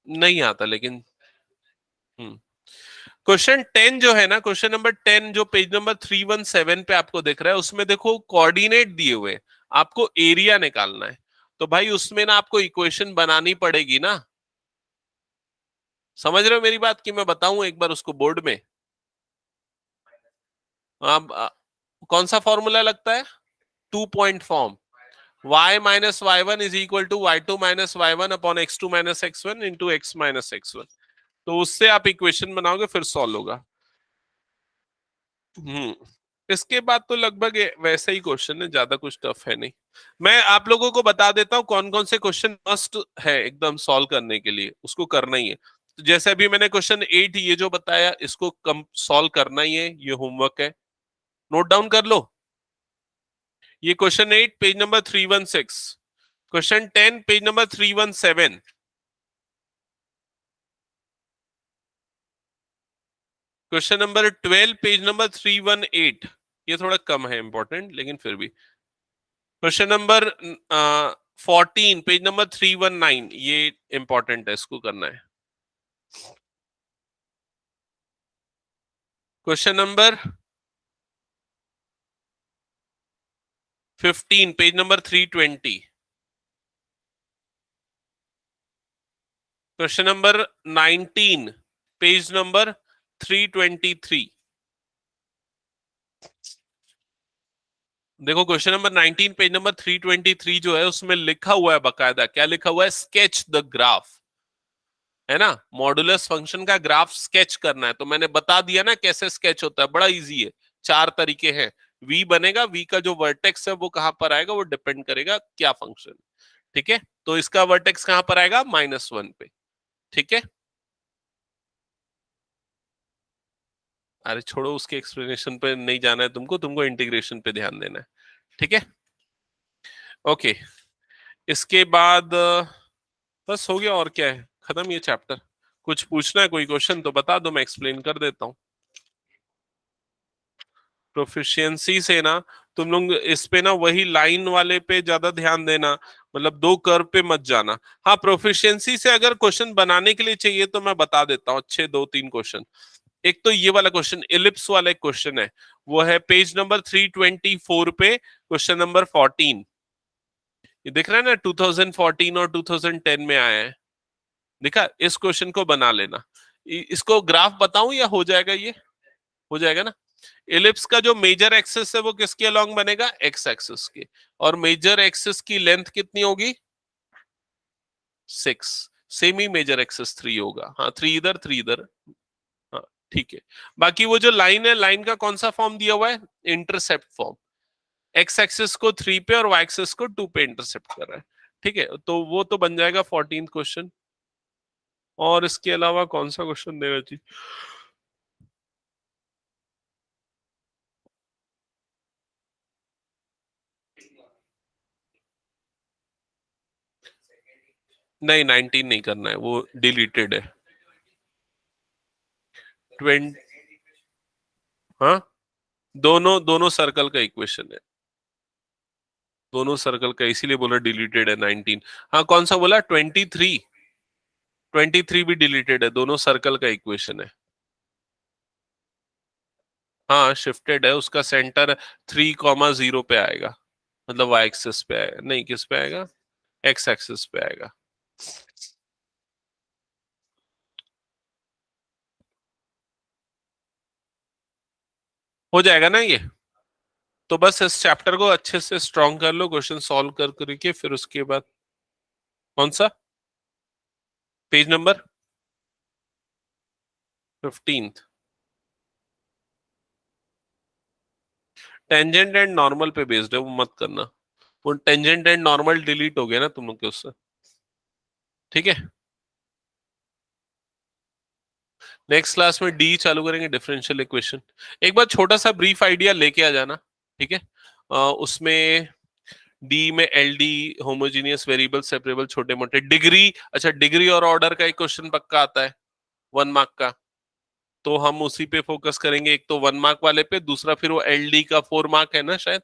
नहीं आता लेकिन। क्वेश्चन 10 जो है ना, क्वेश्चन नंबर 10 जो पेज नंबर 317 पे आपको दिख रहा है, उसमें देखो कोऑर्डिनेट दिए हुए, आपको एरिया निकालना है, तो भाई उसमें ना आपको इक्वेशन बनानी पड़ेगी ना। समझ रहे हो मेरी बात, कि मैं बताऊं एक बार उसको बोर्ड में। आप कौन सा फॉर्मूला लगता है, 2 point form, y minus y1 is equal to y2 minus y1 upon x2 minus x1 into x minus x1, तो उससे आप इक्वेशन बनाओगे फिर सॉल्व होगा। इसके बाद तो लगभग वैसा ही क्वेश्चन है, ज्यादा कुछ टफ है नहीं। मैं आप लोगों को बता देता हूँ कौन कौन से क्वेश्चन मस्ट है एकदम सॉल्व करने के लिए, उसको करना ही है। तो जैसे अभी मैंने क्वेश्चन 8 ये जो बताया, इसको कम सॉल्व करना ही है, ये होमवर्क है। नोट डाउन कर लो। ये question 8 page number 316, question 10 page number 317, question number 12 page number 318। ये थोड़ा कम है इंपॉर्टेंट, लेकिन फिर भी। क्वेश्चन नंबर 14 पेज नंबर 319, ये इंपॉर्टेंट है, इसको करना है। Question number 15 page number 320, question number 19 page number 323। देखो क्वेश्चन नंबर 19 पेज नंबर 323 जो है उसमें लिखा हुआ है बकायदा, क्या लिखा हुआ है? स्केच द ग्राफ, है ना। मॉडुलस फंक्शन का ग्राफ स्केच करना है, तो मैंने बता दिया ना कैसे स्केच होता है, बड़ा इजी है। 4 तरीके हैं। वी बनेगा, वी का जो वर्टेक्स है वो कहां पर आएगा, वो डिपेंड करेगा क्या फंक्शन। ठीक है, तो इसका वर्टेक्स कहां पर आएगा? -1 पे। ठीक है, अरे छोड़ो, उसके एक्सप्लेनेशन पे नहीं जाना है तुमको, तुमको इंटीग्रेशन पे ध्यान देना है। ठीक है, ओके। इसके बाद बस हो गया, और क्या है, खत्म ये चैप्टर। कुछ पूछना है, कोई क्वेश्चन तो बता दो, मैं एक्सप्लेन कर देता हूँ। प्रोफिशिएंसी से ना, तुम लोग इस पे ना वही लाइन वाले पे ज्यादा ध्यान देना, मतलब 2 कर्व पे मत जाना। हाँ, प्रोफिशिएंसी से अगर क्वेश्चन बनाने के लिए चाहिए तो मैं बता देता हूँ अच्छे 2-3 क्वेश्चन। एक तो ये वाला क्वेश्चन, इलिप्स वाला एक क्वेश्चन है, वो है पेज नंबर 324 पे, क्वेश्चन नंबर 14। ये दिख रहा है ना, 2014 और 2010 में आया है, देखा? इस क्वेश्चन को बना लेना। इसको ग्राफ बताऊं या हो जाएगा? ये हो जाएगा ना। इलिप्स का जो मेजर एक्सिस है वो किसके अलोंग बनेगा? एक्स एक्सिस के। और मेजर एक्सिस की लेंथ कितनी होगी? 6। सेमी मेजर एक्सिस 3 होगा। हाँ, 3 इधर 3 इधर। हाँ, ठीक है। बाकी वो जो लाइन है, लाइन का कौन सा फॉर्म दिया हुआ है? Intercept form. एक्स एक्सिस को 3 पे और वाई एक्सिस को 2 पे इंटरसेप्ट कर रहा है। ठीक है, तो वो तो बन जाएगा 14th क्वेश्चन। और इसके अलावा कौन सा क्वेश्चन देगा जी? नहीं, 19 नहीं करना है, वो डिलीटेड है। 20। हाँ, दोनों दोनों सर्कल का इक्वेशन है, दोनों सर्कल का, इसीलिए बोला डिलीटेड है 19। हाँ, कौन सा बोला? 23। 23 भी डिलीटेड है, दोनों सर्कल का इक्वेशन है। हाँ, शिफ्टेड है, उसका सेंटर 3,0 पे आएगा, मतलब वाई एक्सिस पे आएगा, नहीं किस पे आएगा? एक्स एक्सिस पे आएगा। हो जाएगा ना ये। तो बस इस चैप्टर को अच्छे से स्ट्रॉन्ग कर लो, क्वेश्चन सॉल्व कर करके, फिर उसके बाद कौन सा page number? 15th। Tangent and normal पे बेस्ड है, वो मत करना। वो टेंजेंट एंड नॉर्मल डिलीट हो गया ना तुम लोग के उससे। ठीक है, नेक्स्ट क्लास में डी चालू करेंगे, डिफरेंशियल इक्वेशन। एक बार छोटा सा ब्रीफ आइडिया लेके आ जाना। ठीक है, उसमें डी में L D, homogeneous variable, separable, छोटे मोटे, डिग्री। अच्छा, डिग्री और ऑर्डर का एक क्वेश्चन पक्का आता है 1 मार्क का, तो हम उसी पे फोकस करेंगे। एक तो 1 मार्क वाले पे, दूसरा फिर वो एल डी का 4 मार्क है ना शायद,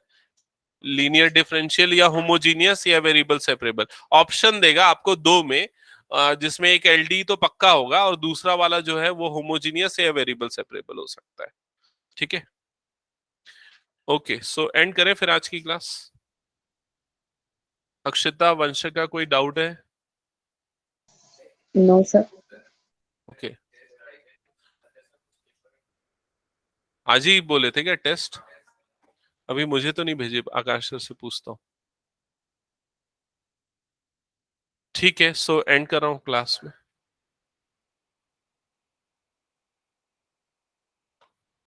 लीनियर डिफरेंशियल या होमोजीनियस या वेरिएबल सेपरेबल। ऑप्शन देगा आपको 2 में, जिसमें एक एलडी तो पक्का होगा और दूसरा वाला जो है वो होमोजीनियस या वेरिएबल सेपरेबल हो सकता है। ठीक है, ओके, सो एंड करें फिर आज की क्लास। अक्षिता, वंश का कोई डाउट है? No sir. ओके, आज ही बोले थे क्या टेस्ट? अभी मुझे तो नहीं भेजे, आकाश सर से पूछता हूँ। ठीक है, सो एंड कर रहा हूँ क्लास में।